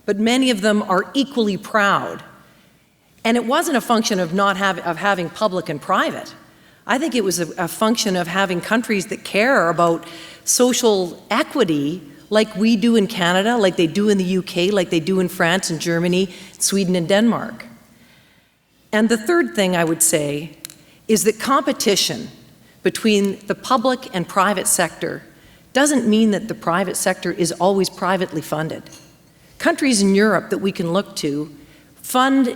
but many of them are equally proud. And it wasn't a function of having public and private. I think it was a function of having countries that care about social equity like we do in Canada, like they do in the UK, like they do in France and Germany, Sweden and Denmark. And the third thing I would say is that competition between the public and private sector doesn't mean that the private sector is always privately funded. Countries in Europe that we can look to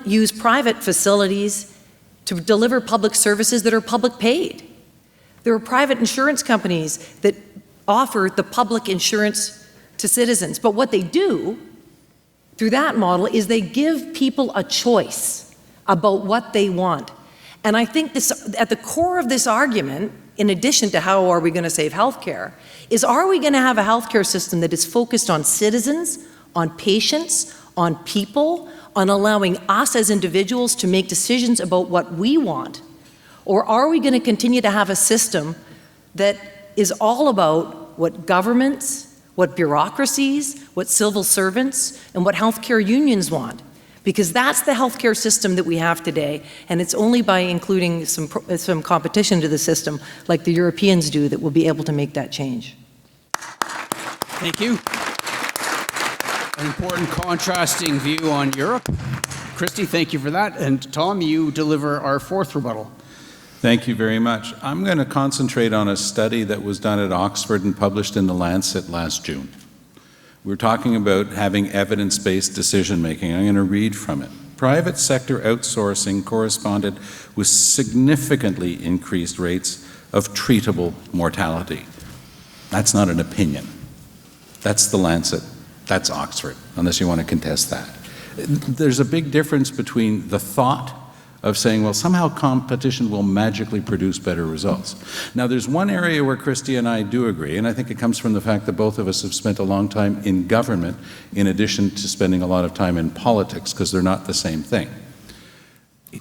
use private facilities to deliver public services that are public paid. There are private insurance companies that offer the public insurance to citizens. But what they do through that model is they give people a choice about what they want. And I think this, at the core of this argument, in addition to how are we going to save healthcare, is are we going to have a healthcare system that is focused on citizens, on patients, on people, on allowing us as individuals to make decisions about what we want? Or are we going to continue to have a system that is all about what governments, what bureaucracies, what civil servants, and what healthcare unions want? Because that's the healthcare system that we have today, and it's only by including some competition to the system, like the Europeans do, that we'll be able to make that change. Thank you. An important contrasting view on Europe. Christy, thank you for that. And Tom, you deliver our fourth rebuttal. Thank you very much. I'm going to concentrate on a study that was done at Oxford and published in The Lancet last June. We're talking about having evidence-based decision-making. I'm going to read from it. Private sector outsourcing corresponded with significantly increased rates of treatable mortality. That's not an opinion. That's The Lancet. That's Oxford, unless you want to contest that. There's a big difference between the thought of saying, well, somehow competition will magically produce better results. Now, there's one area where Christy and I do agree, and I think it comes from the fact that both of us have spent a long time in government in addition to spending a lot of time in politics, because they're not the same thing.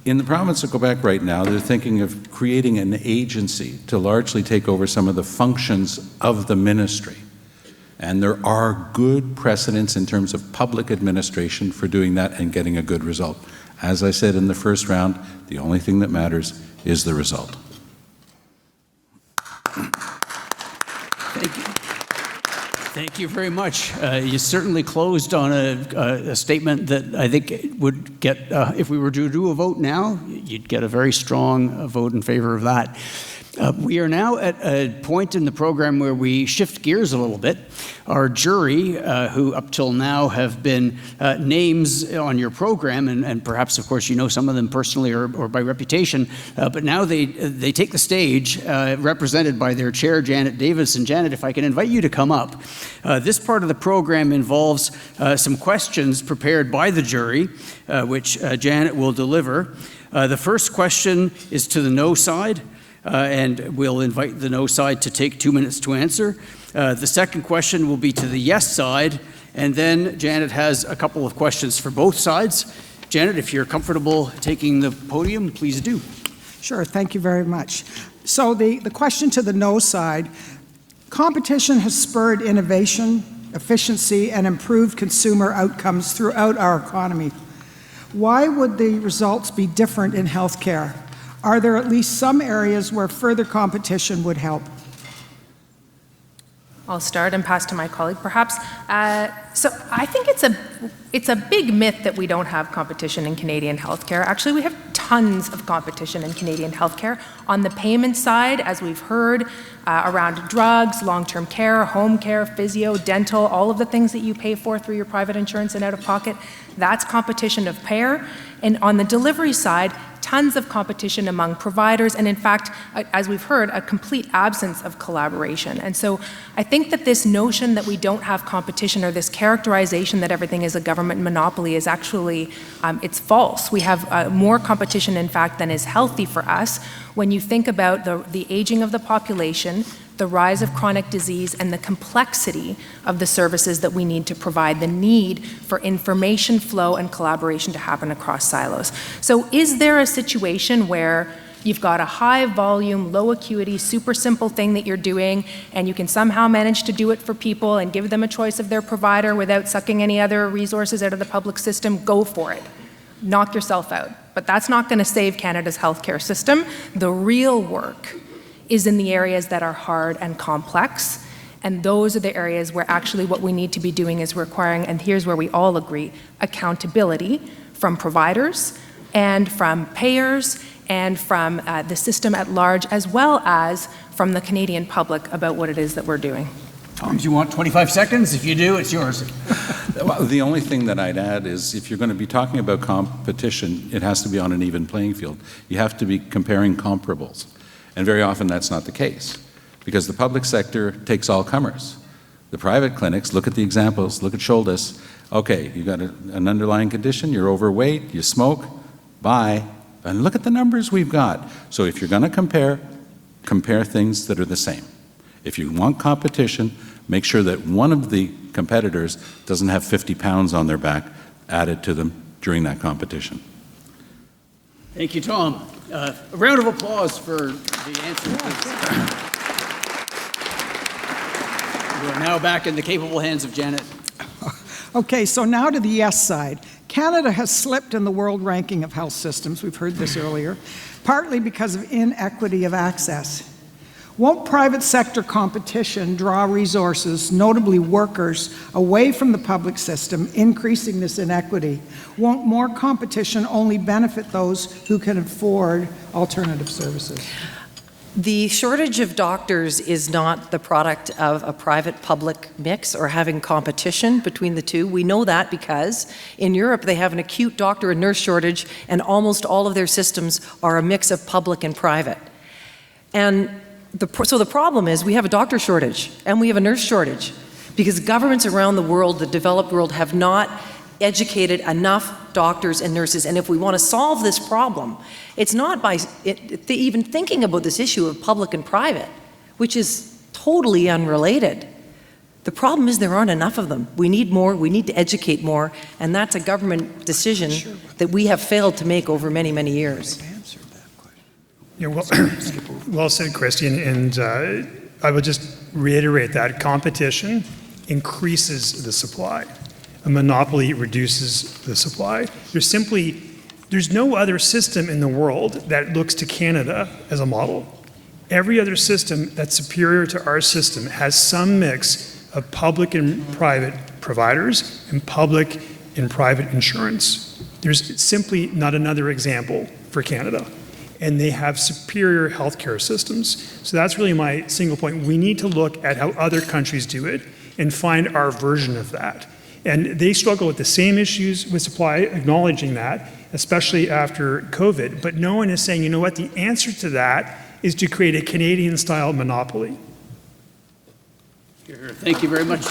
In the province of Quebec right now, they're thinking of creating an agency to largely take over some of the functions of the ministry. And there are good precedents in terms of public administration for doing that and getting a good result. As I said in the first round, the only thing that matters is the result. Thank you. Thank you very much. You certainly closed on a statement that I think would get, if we were to do a vote now, you'd get a very strong vote in favor of that. We are now at a point in the program where we shift gears a little bit. Our jury, who up till now have been names on your program, and perhaps, of course, you know some of them personally or by reputation, but now they take the stage, represented by their chair, Janet Davis. And Janet, if I can invite you to come up. This part of the program involves some questions prepared by the jury, which Janet will deliver. The first question is to the no side. And we'll invite the no side to take 2 minutes to answer. The second question will be to the yes side, and then Janet has a couple of questions for both sides. Janet, if you're comfortable taking the podium, please do. Sure, thank you very much. So the question to the no side, competition has spurred innovation, efficiency, and improved consumer outcomes throughout our economy. Why would the results be different in healthcare? Are there at least some areas where further competition would help? I'll start and pass to my colleague, perhaps. So I think it's a big myth that we don't have competition in Canadian healthcare. Actually, we have tons of competition in Canadian healthcare. On the payment side, as we've heard, around drugs, long-term care, home care, physio, dental, all of the things that you pay for through your private insurance and out of pocket, that's competition of payer. And on the delivery side, tons of competition among providers, and in fact, as we've heard, a complete absence of collaboration. And so I think that this notion that we don't have competition, or this characterization that everything is a government monopoly, is actually, it's false. We have more competition, in fact, than is healthy for us. When you think about the aging of the population, the rise of chronic disease, and the complexity of the services that we need to provide, the need for information flow and collaboration to happen across silos. So is there a situation where you've got a high volume, low acuity, super simple thing that you're doing, and you can somehow manage to do it for people and give them a choice of their provider without sucking any other resources out of the public system? Go for it. Knock yourself out. But that's not going to save Canada's healthcare system. The real work is in the areas that are hard and complex, and those are the areas where actually what we need to be doing is requiring, and here's where we all agree, accountability from providers and from payers and from the system at large, as well as from the Canadian public about what it is that we're doing. Tom, do you want 25 seconds? If you do, it's yours. Well, the only thing that I'd add is if you're going to be talking about competition, it has to be on an even playing field. You have to be comparing comparables. And very often that's not the case because the public sector takes all comers. The private clinics, look at the examples, look at Shoulders. Okay, you got an underlying condition, you're overweight, you smoke, bye. And look at the numbers we've got. So if you're going to compare things that are the same. If you want competition, make sure that one of the competitors doesn't have 50 pounds on their back added to them during that competition. Thank you, Tom. A round of applause for the answer, please. We are now back in the capable hands of Janet. Okay, so now to the yes side. Canada has slipped in the world ranking of health systems, we've heard this earlier, partly because of inequity of access. Won't private sector competition draw resources, notably workers, away from the public system, increasing this inequity? Won't more competition only benefit those who can afford alternative services? The shortage of doctors is not the product of a private-public mix or having competition between the two. We know that because in Europe they have an acute doctor and nurse shortage, and almost all of their systems are a mix of public and private. And so the problem is we have a doctor shortage and we have a nurse shortage because governments around the world, the developed world, have not educated enough doctors and nurses. And if we want to solve this problem, it's not by even thinking about this issue of public and private, which is totally unrelated. The problem is there aren't enough of them. We need more, we need to educate more, and that's a government decision that we have failed to make over many, many years. Yeah, well said, Christy, and I will just reiterate that competition increases the supply. A monopoly reduces the supply. There's no other system in the world that looks to Canada as a model. Every other system that's superior to our system has some mix of public and private providers and public and private insurance. There's simply not another example for Canada. And they have superior healthcare systems. So that's really my single point. We need to look at how other countries do it and find our version of that. And they struggle with the same issues with supply, acknowledging that, especially after COVID. But no one is saying, you know what, the answer to that is to create a Canadian-style monopoly. Thank you very much.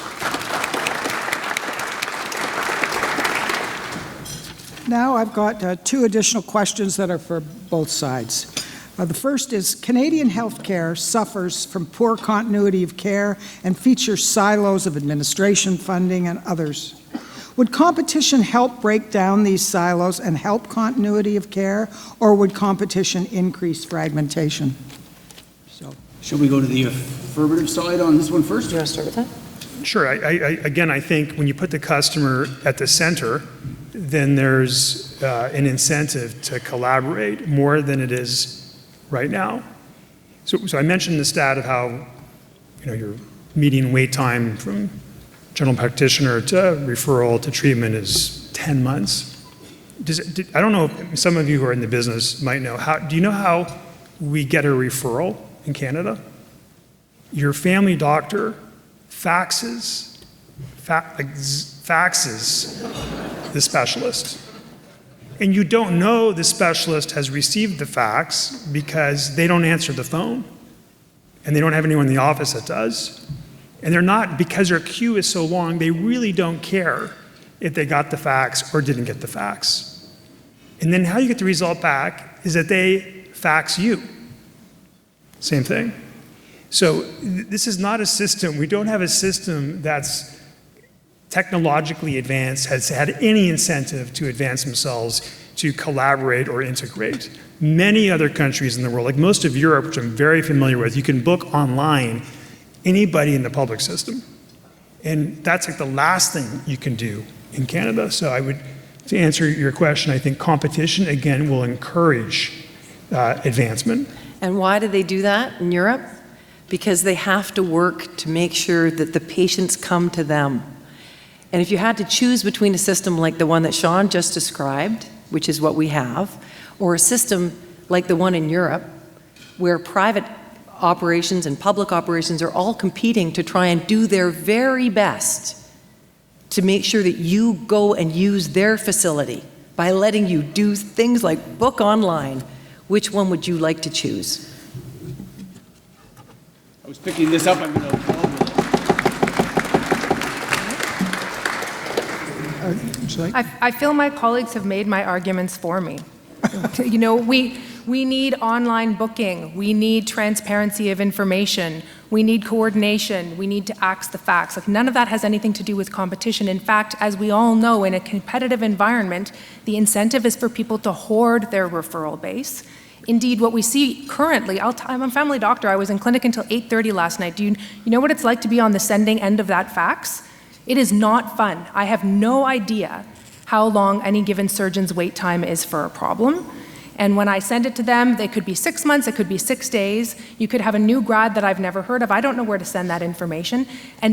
Now I've got two additional questions that are for both sides. The first is, Canadian healthcare suffers from poor continuity of care and features silos of administration, funding, and others. Would competition help break down these silos and help continuity of care, or would competition increase fragmentation? Should we go to the affirmative side on this one first? Do you want to start with that? Sure. Again, I think when you put the customer at the center, then there's an incentive to collaborate more than it is right now. So I mentioned the stat of how, your median wait time from general practitioner to referral to treatment is 10 months. I don't know if some of you who are in the business might know. Do you know how we get a referral in Canada? Your family doctor faxes the specialist. And you don't know the specialist has received the fax because they don't answer the phone. And they don't have anyone in the office that does. And they're not, because their queue is so long, they really don't care if they got the fax or didn't get the fax. And then how you get the result back is that they fax you. Same thing. So this is not a system, we don't have a system that's technologically advanced, has had any incentive to advance themselves to collaborate or integrate. Many other countries in the world, like most of Europe, which I'm very familiar with, you can book online anybody in the public system. And that's like the last thing you can do in Canada. So to answer your question, I think competition, again, will encourage advancement. And why do they do that in Europe? Because they have to work to make sure that the patients come to them. And if you had to choose between a system like the one that Shaun just described, which is what we have, or a system like the one in Europe, where private operations and public operations are all competing to try and do their very best to make sure that you go and use their facility by letting you do things like book online. Which one would you like to choose? I was picking this up. I'm going to I feel my colleagues have made my arguments for me. You know, we need online booking. We need transparency of information. We need coordination. We need to axe the facts. Like, none of that has anything to do with competition. In fact, as we all know, in a competitive environment, the incentive is for people to hoard their referral base. Indeed, what we see currently, I'm a family doctor. I was in clinic until 8:30 last night. Do you know what it's like to be on the sending end of that fax? It is not fun. I have no idea how long any given surgeon's wait time is for a problem. And when I send it to them, they could be 6 months, it could be 6 days. You could have a new grad that I've never heard of. I don't know where to send that information. And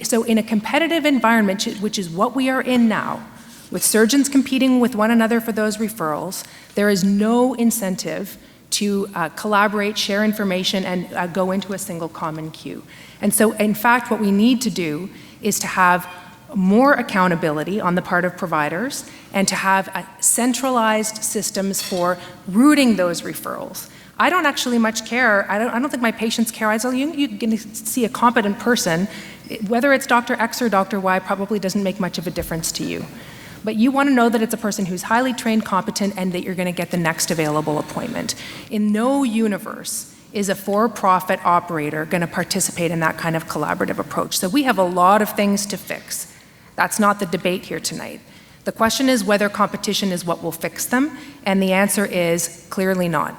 so in a competitive environment, which is what we are in now, with surgeons competing with one another for those referrals, there is no incentive to collaborate, share information, and go into a single common queue. And so, in fact, what we need to do is to have more accountability on the part of providers and to have centralized systems for routing those referrals. I don't actually much care. I don't think my patients care. I tell you, you can see a competent person. Whether it's Dr. X or Dr. Y probably doesn't make much of a difference to you. But you want to know that it's a person who's highly trained, competent, and that you're going to get the next available appointment. In no universe is a for-profit operator going to participate in that kind of collaborative approach. So we have a lot of things to fix. That's not the debate here tonight. The question is whether competition is what will fix them, and the answer is clearly not.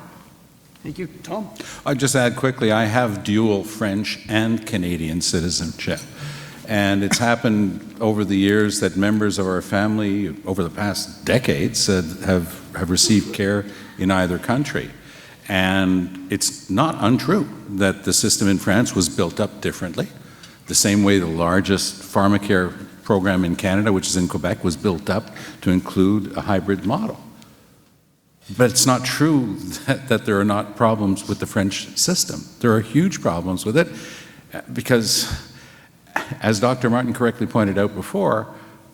Thank you. Tom? I'll just add quickly, I have dual French and Canadian citizenship. And it's happened over the years that members of our family over the past decades have received care in either country. And it's not untrue that the system in France was built up differently, the same way the largest pharmacare program in Canada, which is in Quebec, was built up to include a hybrid model. But it's not true that there are not problems with the French system. There are huge problems with it because, as Dr. Martin correctly pointed out before,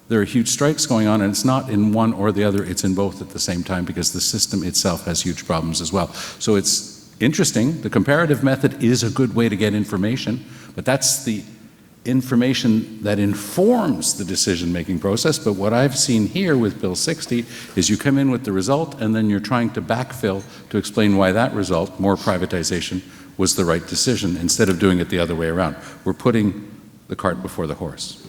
there are huge strikes going on, and it's not in one or the other, it's in both at the same time because the system itself has huge problems as well. So it's interesting. The comparative method is a good way to get information, but that's the information that informs the decision-making process. But what I've seen here with Bill 60 is you come in with the result and then you're trying to backfill to explain why that result, more privatization, was the right decision instead of doing it the other way around. We're putting the cart before the horse.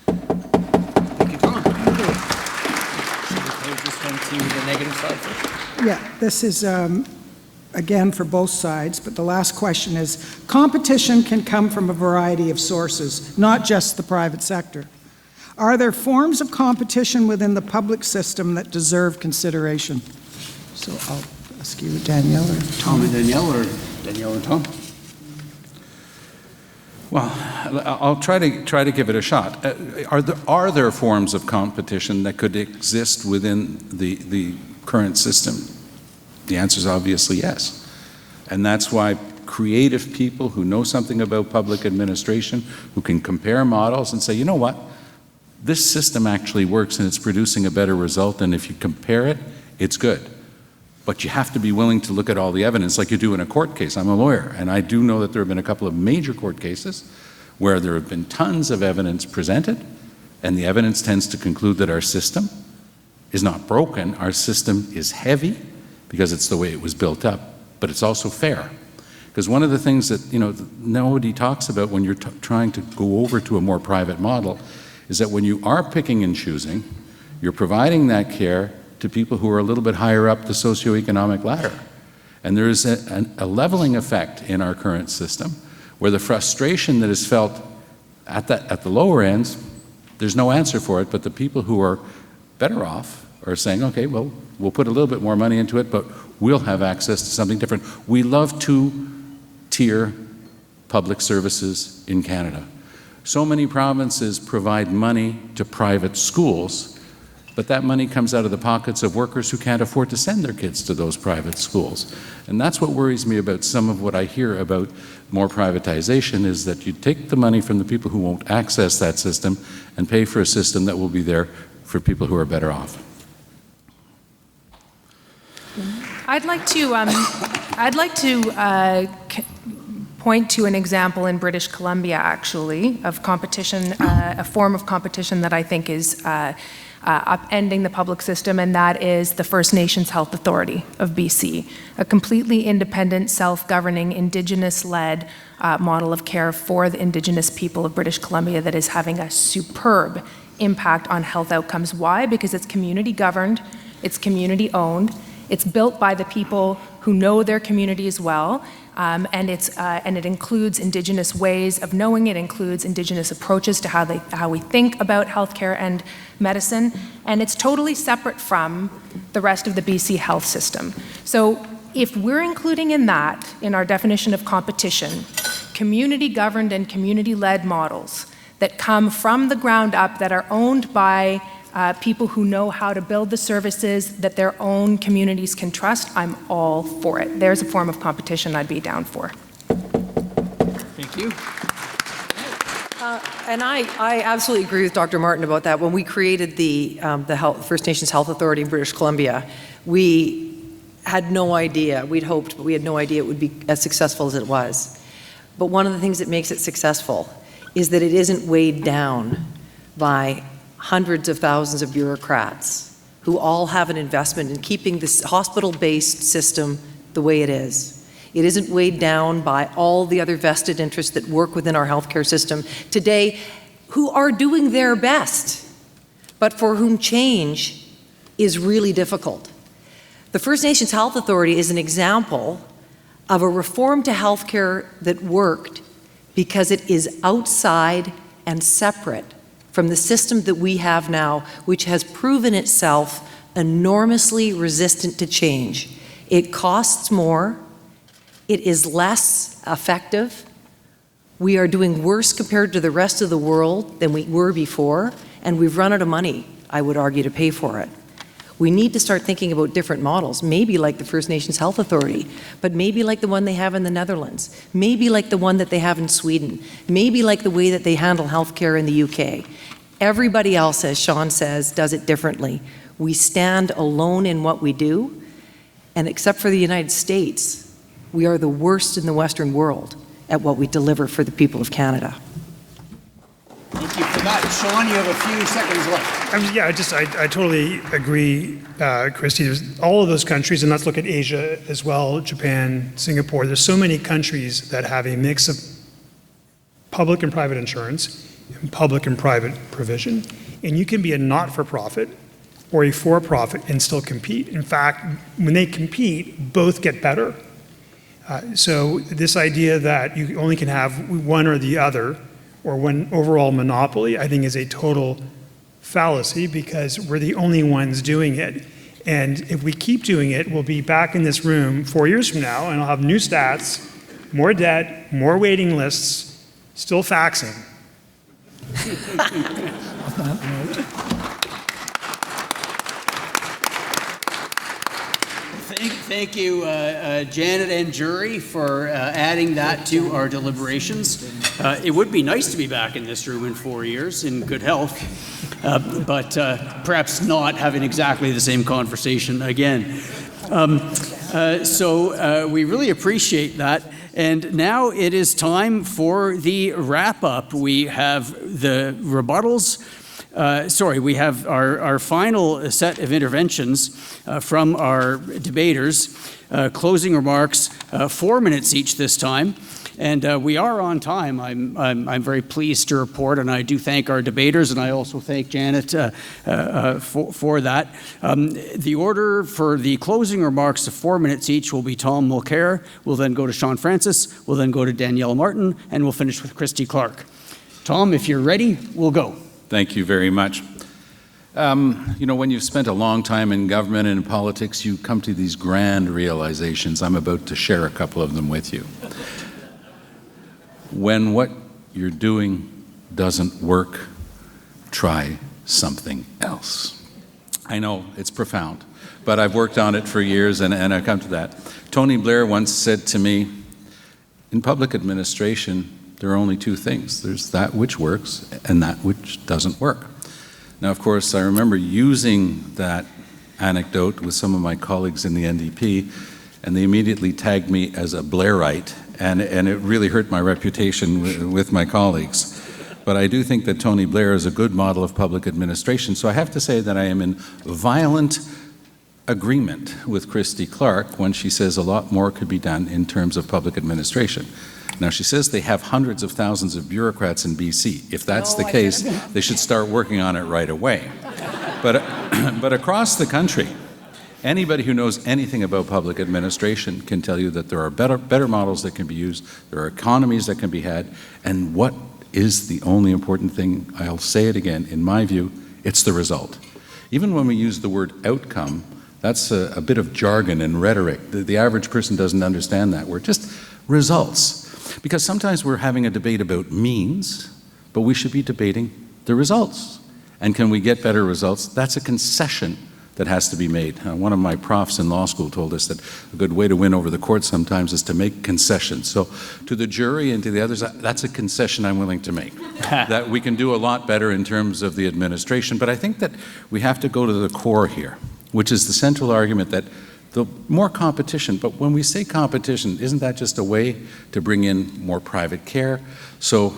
Thank you, Tom. Should we pose this one to the negative side first? Yeah, this is, again, for both sides, but the last question is, competition can come from a variety of sources, not just the private sector. Are there forms of competition within the public system that deserve consideration? So I'll ask you, Danielle or Tom. Tom and Danielle, or Danielle and Tom? Well, I'll try to give it a shot. Are there forms of competition that could exist within the current system? The answer is obviously yes. And that's why creative people who know something about public administration, who can compare models and say, you know what, this system actually works and it's producing a better result, and if you compare it, it's good. But you have to be willing to look at all the evidence like you do in a court case. I'm a lawyer, and I do know that there have been a couple of major court cases where there have been tons of evidence presented, and the evidence tends to conclude that our system is not broken, our system is heavy, because it's the way it was built up, but it's also fair. Because one of the things that nobody talks about when you're trying to go over to a more private model is that when you are picking and choosing, you're providing that care to people who are a little bit higher up the socioeconomic ladder. And there is a leveling effect in our current system where the frustration that is felt at the lower ends, there's no answer for it, but the people who are better off are saying, okay, well, we'll put a little bit more money into it, but we'll have access to something different. We love two-tier public services in Canada. So many provinces provide money to private schools, But that money comes out of the pockets of workers who can't afford to send their kids to those private schools. And that's what worries me about some of what I hear about more privatization, is that you take the money from the people who won't access that system and pay for a system that will be there for people who are better off. I'd like to point to an example in British Columbia, actually, of competition, a form of competition that I think is upending the public system, and that is the First Nations Health Authority of BC, a completely independent, self-governing, Indigenous-led model of care for the Indigenous people of British Columbia that is having a superb impact on health outcomes. Why? Because it's community-governed, it's community-owned, it's built by the people who know their communities well, and it includes Indigenous ways of knowing. It includes Indigenous approaches to how we think about healthcare and medicine, and it's totally separate from the rest of the BC health system. So if we're including in our definition of competition, community-governed and community-led models that come from the ground up, that are owned by people who know how to build the services that their own communities can trust, I'm all for it. There's a form of competition I'd be down for. Thank you. And I absolutely agree with Dr. Martin about that. When we created the First Nations Health Authority in British Columbia, we had no idea, we'd hoped, but we had no idea it would be as successful as it was. But one of the things that makes it successful is that it isn't weighed down by hundreds of thousands of bureaucrats who all have an investment in keeping this hospital-based system the way it is. It isn't weighed down by all the other vested interests that work within our healthcare system today, who are doing their best, but for whom change is really difficult. The First Nations Health Authority is an example of a reform to healthcare that worked because it is outside and separate from the system that we have now, which has proven itself enormously resistant to change. It costs more, it is less effective, we are doing worse compared to the rest of the world than we were before, and we've run out of money, I would argue, to pay for it. We need to start thinking about different models, maybe like the First Nations Health Authority, but maybe like the one they have in the Netherlands, maybe like the one that they have in Sweden, maybe like the way that they handle healthcare in the UK. Everybody else, as Shaun says, does it differently. We stand alone in what we do, and except for the United States, we are the worst in the Western world at what we deliver for the people of Canada. Thank you for that. Shaun, you have a few seconds left. I totally agree, Christy. There's all of those countries, and let's look at Asia as well, Japan, Singapore. There's so many countries that have a mix of public and private insurance and public and private provision. And you can be a not-for-profit or a for-profit and still compete. In fact, when they compete, both get better. So this idea that you only can have one or the other, or one overall monopoly, I think is a total fallacy, because we're the only ones doing it. And if we keep doing it, we'll be back in this room 4 years from now, and I'll have new stats, more debt, more waiting lists, still faxing. Thank you, Janet and jury, for adding that to our deliberations. It would be nice to be back in this room in 4 years in good health, but perhaps not having exactly the same conversation again. So we really appreciate that. And now it is time for the wrap-up. We have the rebuttals. We have our final set of interventions from our debaters. Closing remarks, 4 minutes each this time. And we are on time. I'm very pleased to report, and I do thank our debaters, and I also thank Janet for that. The order for the closing remarks of 4 minutes each will be Tom Mulcair. We'll then go to Shaun Francis. We'll then go to Danielle Martin, and we'll finish with Christy Clark. Tom, if you're ready, we'll go. Thank you very much. When you've spent a long time in government and in politics, you come to these grand realizations. I'm about to share a couple of them with you. When what you're doing doesn't work, try something else. I know, it's profound, but I've worked on it for years and I've come to that. Tony Blair once said to me, in public administration, there are only two things. There's that which works and that which doesn't work. Now, of course, I remember using that anecdote with some of my colleagues in the NDP, and they immediately tagged me as a Blairite, and it really hurt my reputation with my colleagues. But I do think that Tony Blair is a good model of public administration, so I have to say that I am in violent agreement with Christy Clark when she says a lot more could be done in terms of public administration. Now, she says they have hundreds of thousands of bureaucrats in BC. If that's the case, they should start working on it right away. But across the country, anybody who knows anything about public administration can tell you that there are better models that can be used, there are economies that can be had, and what is the only important thing, I'll say it again, in my view, it's the result. Even when we use the word outcome, that's a bit of jargon and rhetoric. The average person doesn't understand that word. Just results. Because sometimes we're having a debate about means, but we should be debating the results. And can we get better results? That's a concession that has to be made. One of my profs in law school told us that a good way to win over the court sometimes is to make concessions. So to the jury and to the others, that's a concession I'm willing to make. That we can do a lot better in terms of the administration. But I think that we have to go to the core here, which is the central argument that the more competition, but when we say competition, isn't that just a way to bring in more private care? So,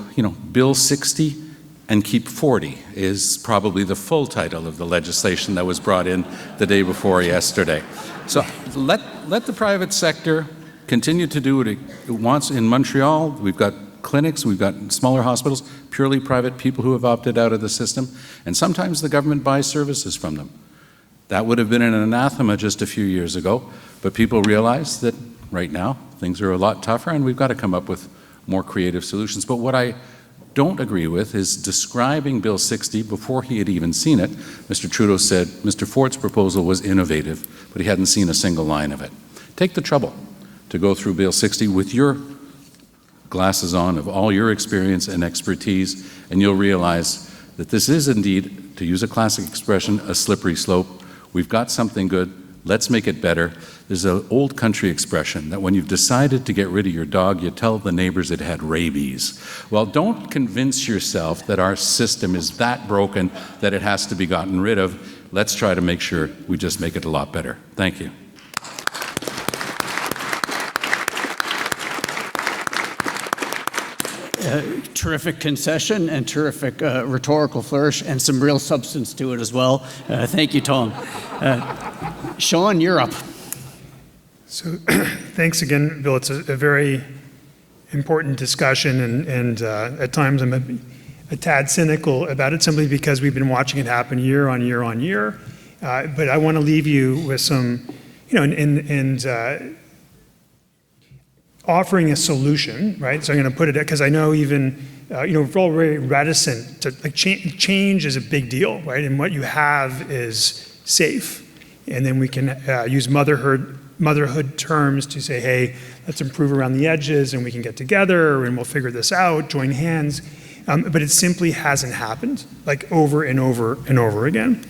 Bill 60 and keep 40 is probably the full title of the legislation that was brought in the day before yesterday. So let the private sector continue to do what it wants. In Montreal, we've got clinics, we've got smaller hospitals, purely private people who have opted out of the system, and sometimes the government buys services from them. That would have been an anathema just a few years ago, but people realize that right now things are a lot tougher and we've got to come up with more creative solutions. But what I don't agree with is describing Bill 60 before he had even seen it. Mr. Trudeau said Mr. Fort's proposal was innovative, but he hadn't seen a single line of it. Take the trouble to go through Bill 60 with your glasses on of all your experience and expertise, and you'll realize that this is indeed, to use a classic expression, a slippery slope. We've got something good, let's make it better. There's an old country expression that when you've decided to get rid of your dog, you tell the neighbors it had rabies. Well, don't convince yourself that our system is that broken that it has to be gotten rid of. Let's try to make sure we just make it a lot better. Thank you. Terrific concession and terrific rhetorical flourish and some real substance to it as well. Thank you, Tom. Shaun, you're up. So thanks again, Bill. It's a very important discussion, and at times I'm a tad cynical about it simply because we've been watching it happen year on year on year. But I want to leave you with some, offering a solution, right? So I'm going to put it, because I know even, we're all very reticent to, change is a big deal, right? And what you have is safe. And then we can use motherhood terms to say, hey, let's improve around the edges and we can get together and we'll figure this out, join hands. But it simply hasn't happened, over and over and over again.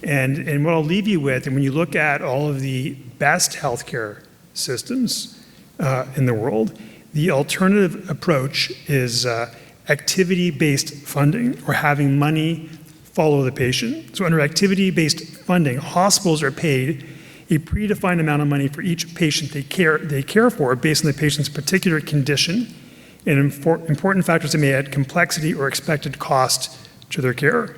And what I'll leave you with, and when you look at all of the best healthcare systems in the world, the alternative approach is activity-based funding, or having money follow the patient. So under activity-based funding, hospitals are paid a predefined amount of money for each patient they care for based on the patient's particular condition and important factors that may add complexity or expected cost to their care.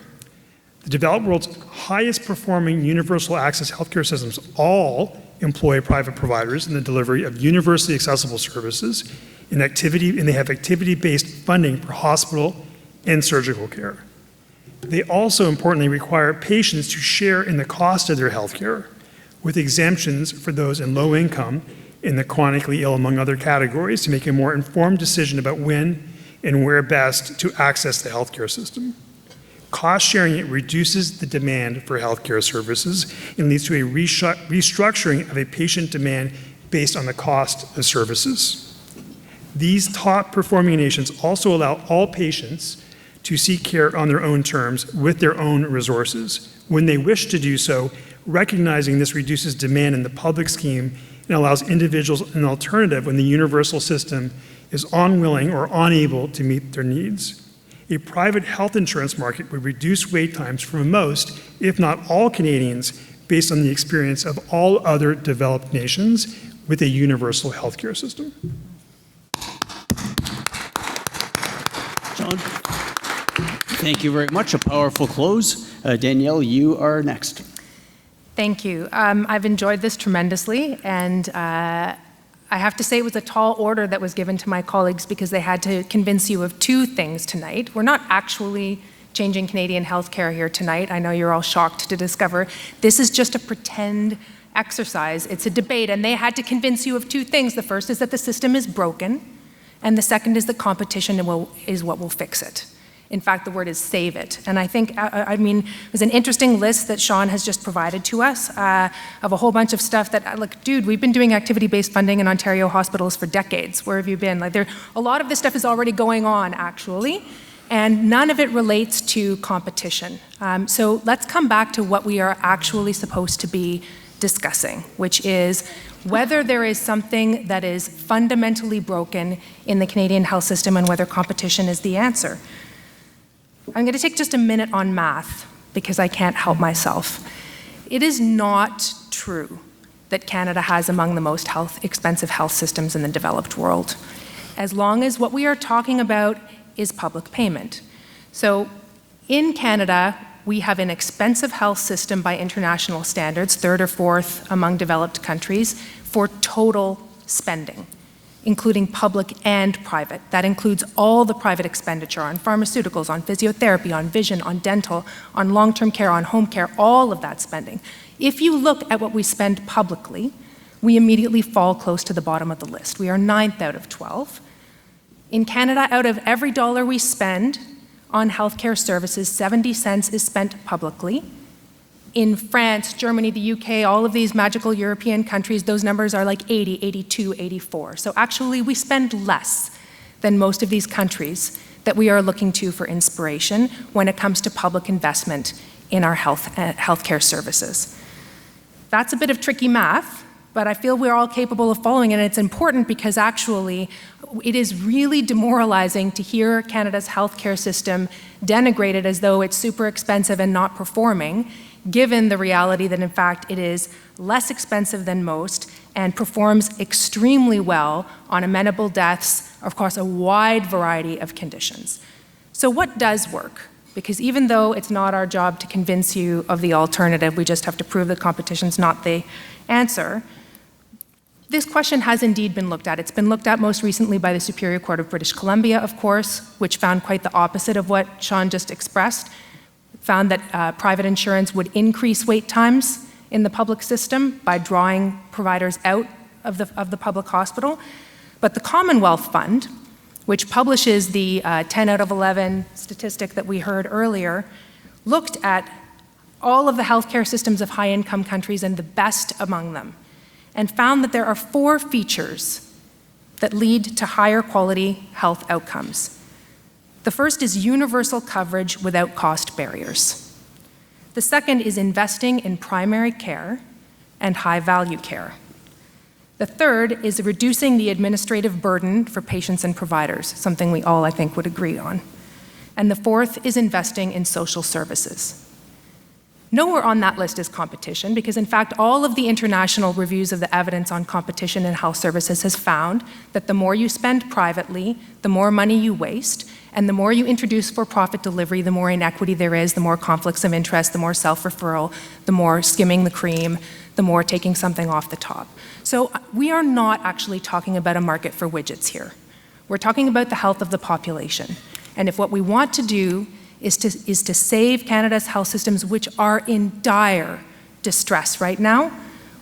The developed world's highest performing universal access healthcare systems all employ private providers in the delivery of universally accessible services and they have activity-based funding for hospital and surgical care. They also importantly require patients to share in the cost of their health care, with exemptions for those in low income and the chronically ill, among other categories, to make a more informed decision about when and where best to access the healthcare system. Cost sharing reduces the demand for healthcare services and leads to a restructuring of a patient demand based on the cost of services. These top performing nations also allow all patients to seek care on their own terms with their own resources. When they wish to do so, recognizing this reduces demand in the public scheme and allows individuals an alternative when the universal system is unwilling or unable to meet their needs. A private health insurance market would reduce wait times for most, if not all Canadians, based on the experience of all other developed nations with a universal healthcare system. Shaun, thank you very much. A powerful close. Danielle, you are next. Thank you. I've enjoyed this tremendously, and I have to say it was a tall order that was given to my colleagues because they had to convince you of two things tonight. We're not actually changing Canadian healthcare here tonight. I know you're all shocked to discover this is just a pretend exercise. It's a debate, and they had to convince you of two things. The first is that the system is broken, and the second is that competition is what will fix it. In fact, the word is save it. And I think, there's an interesting list that Shaun has just provided to us of a whole bunch of stuff that, look, dude, we've been doing activity-based funding in Ontario hospitals for decades. Where have you been? A lot of this stuff is already going on, actually, and none of it relates to competition. So let's come back to what we are actually supposed to be discussing, which is whether there is something that is fundamentally broken in the Canadian health system and whether competition is the answer. I'm going to take just a minute on math because I can't help myself. It is not true that Canada has among the most expensive health systems in the developed world, as long as what we are talking about is public payment. So in Canada, we have an expensive health system by international standards, third or fourth among developed countries, for total spending, including public and private. That includes all the private expenditure on pharmaceuticals, on physiotherapy, on vision, on dental, on long-term care, on home care, all of that spending. If you look at what we spend publicly, we immediately fall close to the bottom of the list. We are 9th out of 12. In Canada, out of every dollar we spend on healthcare services, 70 cents is spent publicly. In France, Germany, the UK, all of these magical European countries, those numbers are like 80, 82, 84. So actually, we spend less than most of these countries that we are looking to for inspiration when it comes to public investment in our healthcare services. That's a bit of tricky math, but I feel we're all capable of following it, and it's important because actually, it is really demoralizing to hear Canada's healthcare system denigrated as though it's super expensive and not performing, given the reality that in fact it is less expensive than most and performs extremely well on amenable deaths across a wide variety of conditions. So what does work? Because even though it's not our job to convince you of the alternative, we just have to prove that competition's not the answer. This question has indeed been looked at. It's been looked at most recently by the Superior Court of British Columbia, of course, which found quite the opposite of what Shaun just expressed. Found that private insurance would increase wait times in the public system by drawing providers out of the public hospital. But the Commonwealth Fund, which publishes the 10 out of 11 statistic that we heard earlier, looked at all of the healthcare systems of high-income countries and the best among them, and found that there are 4 features that lead to higher quality health outcomes. The first is universal coverage without cost barriers. The second is investing in primary care and high-value care. The third is reducing the administrative burden for patients and providers, something we all, I think, would agree on. And the fourth is investing in social services. Nowhere on that list is competition, because in fact, all of the international reviews of the evidence on competition in health services has found that the more you spend privately, the more money you waste, and the more you introduce for-profit delivery, the more inequity there is, the more conflicts of interest, the more self-referral, the more skimming the cream, the more taking something off the top. So we are not actually talking about a market for widgets here. We're talking about the health of the population. And if what we want to do is to save Canada's health systems, which are in dire distress right now,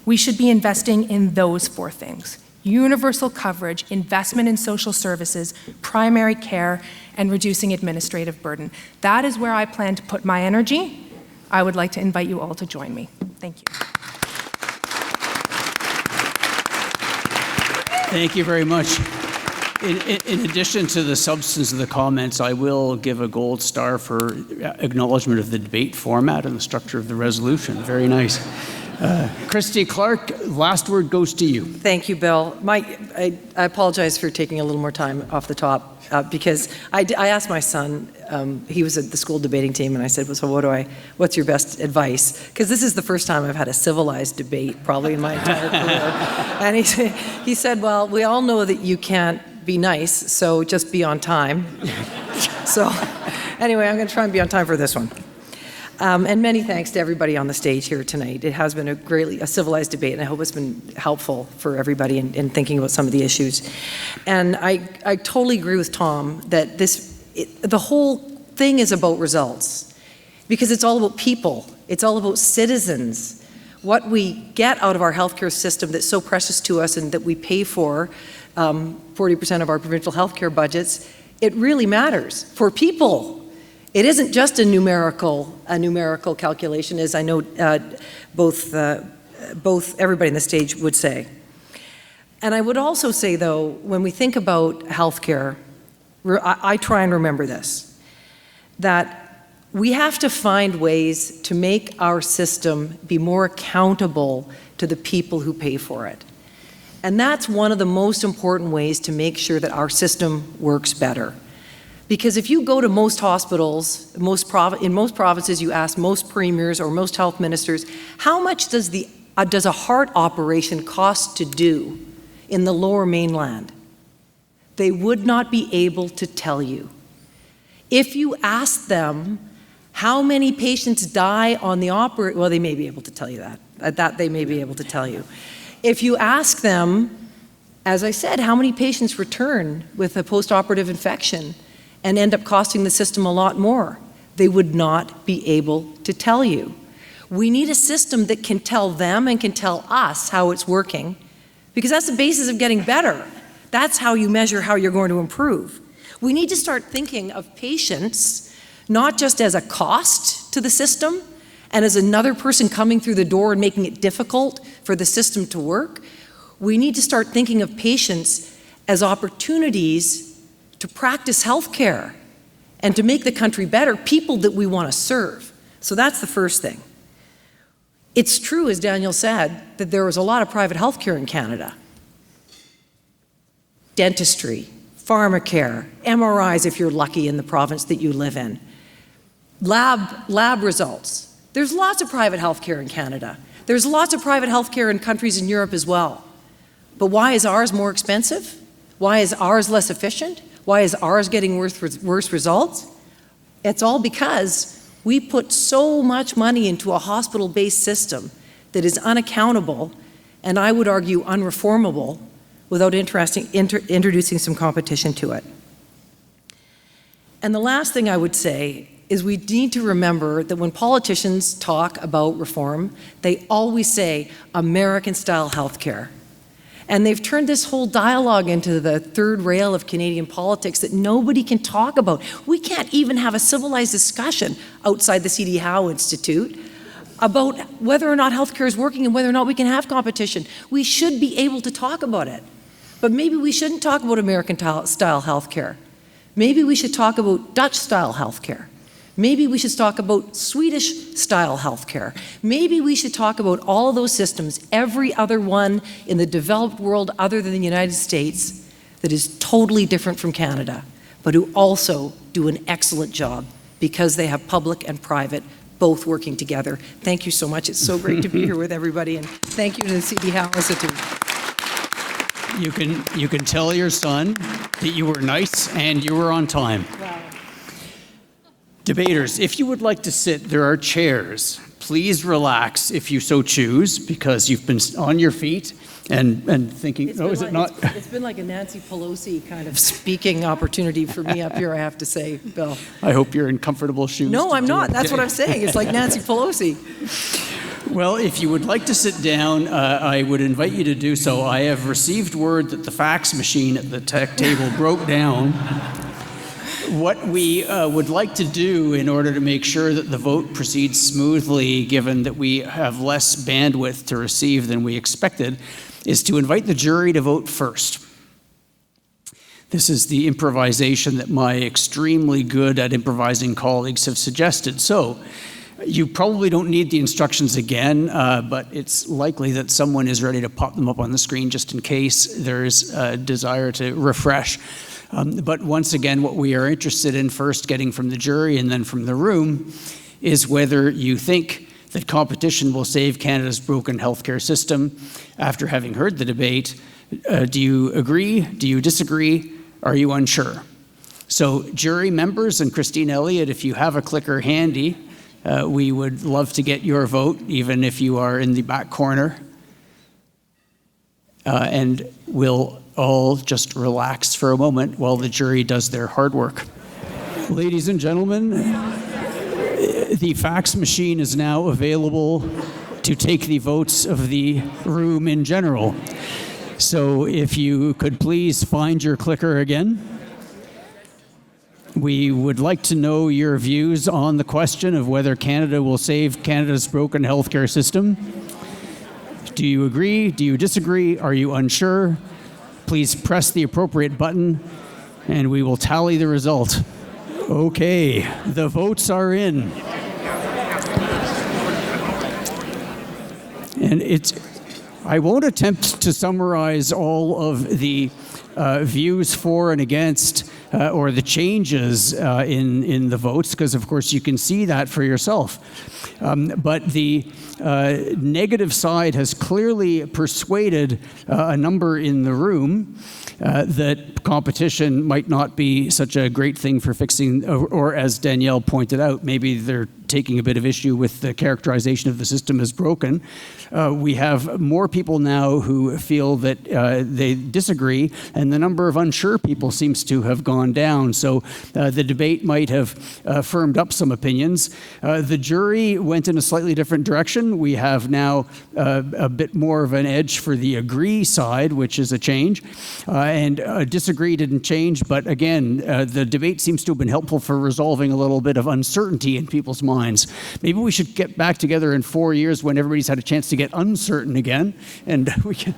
we should be investing in those 4 things: universal coverage, investment in social services, primary care, and reducing administrative burden. That is where I plan to put my energy. I would like to invite you all to join me. Thank you. Thank you very much. In addition to the substance of the comments, I will give a gold star for acknowledgement of the debate format and the structure of the resolution. Very nice. Christy Clark, last word goes to you. Thank you, Bill. I apologize for taking a little more time off the top because I asked my son, he was at the school debating team, and I said, well, so what's your best advice? Because this is the first time I've had a civilized debate probably in my entire career. And he said, well, we all know that you can't be nice, so just be on time. So anyway, I'm going to try and be on time for this one. And many thanks to everybody on the stage here tonight. It has been a civilized debate, and I hope it's been helpful for everybody in thinking about some of the issues. And I totally agree with Tom that the whole thing is about results, because it's all about people. It's all about citizens. What we get out of our healthcare system that's so precious to us and that we pay for, 40% of our provincial healthcare budgets, it really matters for people. It isn't just a numerical calculation, as I know both everybody on the stage would say. And I would also say, though, when we think about healthcare, I try and remember this, that we have to find ways to make our system be more accountable to the people who pay for it. And that's one of the most important ways to make sure that our system works better. Because if you go to most hospitals, in most provinces, you ask most premiers or most health ministers, how much does a heart operation cost to do in the Lower Mainland? They would not be able to tell you. If you ask them how many patients die on the well, they may be able to tell you that. That they may be able to tell you. If you ask them, as I said, how many patients return with a post-operative infection and end up costing the system a lot more, they would not be able to tell you. We need a system that can tell them and can tell us how it's working, because that's the basis of getting better. That's how you measure how you're going to improve. We need to start thinking of patients not just as a cost to the system and as another person coming through the door and making it difficult for the system to work. We need to start thinking of patients as opportunities to practice healthcare and to make the country better, people that we want to serve. So that's the first thing. It's true, as Danielle said, that there was a lot of private healthcare in Canada. Dentistry, pharmacare, MRIs if you're lucky in the province that you live in, lab results. There's lots of private healthcare in Canada. There's lots of private healthcare in countries in Europe as well. But why is ours more expensive? Why is ours less efficient? Why is ours getting worse results? It's all because we put so much money into a hospital-based system that is unaccountable and I would argue unreformable without introducing some competition to it. And the last thing I would say is we need to remember that when politicians talk about reform, they always say American-style healthcare. And they've turned this whole dialogue into the third rail of Canadian politics that nobody can talk about. We can't even have a civilized discussion outside the C.D. Howe Institute about whether or not healthcare is working and whether or not we can have competition. We should be able to talk about it. But maybe we shouldn't talk about American-style healthcare. Maybe we should talk about Dutch-style healthcare. Maybe we should talk about Swedish-style healthcare. Maybe we should talk about all of those systems, every other one in the developed world other than the United States, that is totally different from Canada, but who also do an excellent job because they have public and private both working together. Thank you so much. It's so great to be here with everybody, and thank you to the C.D. Howe Institute. You can tell your son that you were nice and you were on time. Wow. Debaters, if you would like to sit, there are chairs. Please relax if you so choose, because you've been on your feet and thinking, is it not? It's been like a Nancy Pelosi kind of speaking opportunity for me up here, I have to say, Bill. I hope you're in comfortable shoes. No, I'm not. It. That's what I'm saying. It's like Nancy Pelosi. Well, if you would like to sit down, I would invite you to do so. I have received word that the fax machine at the tech table broke down. What we would like to do in order to make sure that the vote proceeds smoothly, given that we have less bandwidth to receive than we expected, is to invite the jury to vote first. This is the improvisation that my extremely good at improvising colleagues have suggested. So you probably don't need the instructions again, but it's likely that someone is ready to pop them up on the screen just in case there's a desire to refresh. But once again, what we are interested in first getting from the jury and then from the room is whether you think that competition will save Canada's broken healthcare system. After having heard the debate, do you agree? Do you disagree? Are you unsure? So jury members and Christine Elliott, if you have a clicker handy, we would love to get your vote, even if you are in the back corner. And we'll all just relax for a moment while the jury does their hard work. Ladies and gentlemen, the fax machine is now available to take the votes of the room in general. So if you could please find your clicker again. We would like to know your views on the question of whether Canada will save Canada's broken healthcare system. Do you agree? Do you disagree? Are you unsure? Please press the appropriate button and we will tally the result. Okay, the votes are in. And I won't attempt to summarize all of the views for and against or the changes in the votes, because of course you can see that for yourself. But the negative side has clearly persuaded a number in the room that competition might not be such a great thing for fixing, or as Danielle pointed out, maybe they're taking a bit of issue with the characterization of the system as broken. We have more people now who feel that they disagree, and the number of unsure people seems to have gone down. So the debate might have firmed up some opinions. The jury went in a slightly different direction. We have now a bit more of an edge for the agree side, which is a change. And disagree didn't change, but again, the debate seems to have been helpful for resolving a little bit of uncertainty in people's minds. Maybe we should get back together in 4 years when everybody's had a chance to get uncertain again, and we can.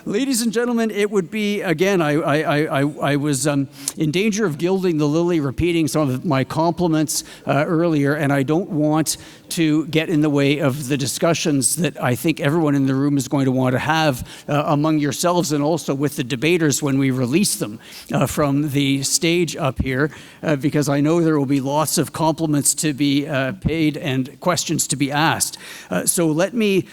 Ladies and gentlemen, it would be, again, I was in danger of gilding the lily, repeating some of my compliments earlier, and I don't want to get in the way of the discussions that I think everyone in the room is going to want to have among yourselves and also with the debaters when we release them from the stage up here, because I know there will be lots of compliments to be paid and questions to be asked. So let me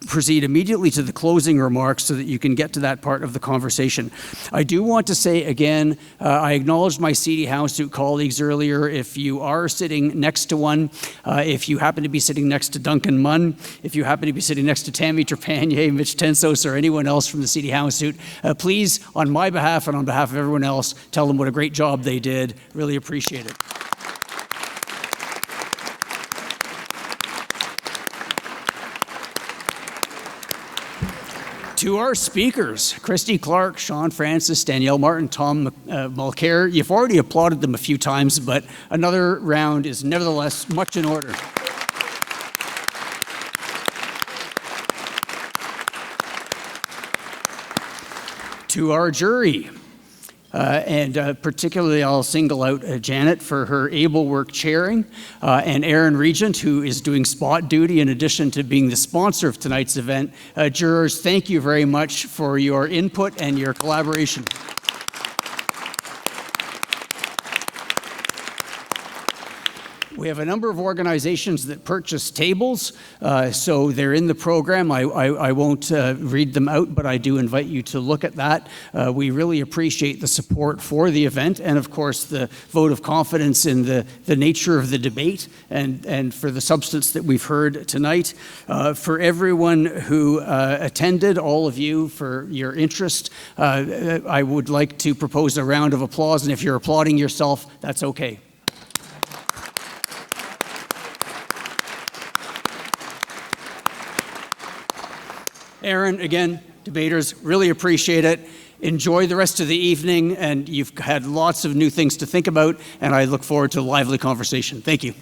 proceed immediately to the closing remarks so that you can get to that part of the conversation. I do want to say again, I acknowledged my CD Howe Institute colleagues earlier. If you are sitting next to one, if you happen to be sitting next to Duncan Munn, if you happen to be sitting next to Tammy Trepanier, Mitch Tensos, or anyone else from the CD Howe Institute, please, on my behalf and on behalf of everyone else, tell them what a great job they did. Really appreciate it. To our speakers, Christy Clark, Shaun Francis, Danielle Martin, Tom Mulcair, you've already applauded them a few times, but another round is nevertheless much in order. To our jury, and particularly I'll single out Janet for her able work chairing, and Aaron Regent, who is doing spot duty in addition to being the sponsor of tonight's event. Jurors, thank you very much for your input and your collaboration. We have a number of organizations that purchase tables, so they're in the program. I won't read them out, but I do invite you to look at that. We really appreciate the support for the event and, of course, the vote of confidence in the nature of the debate and for the substance that we've heard tonight. For everyone who attended, all of you, for your interest, I would like to propose a round of applause, and if you're applauding yourself, that's okay. Aaron, again, debaters, really appreciate it. Enjoy the rest of the evening, and you've had lots of new things to think about, and I look forward to a lively conversation. Thank you.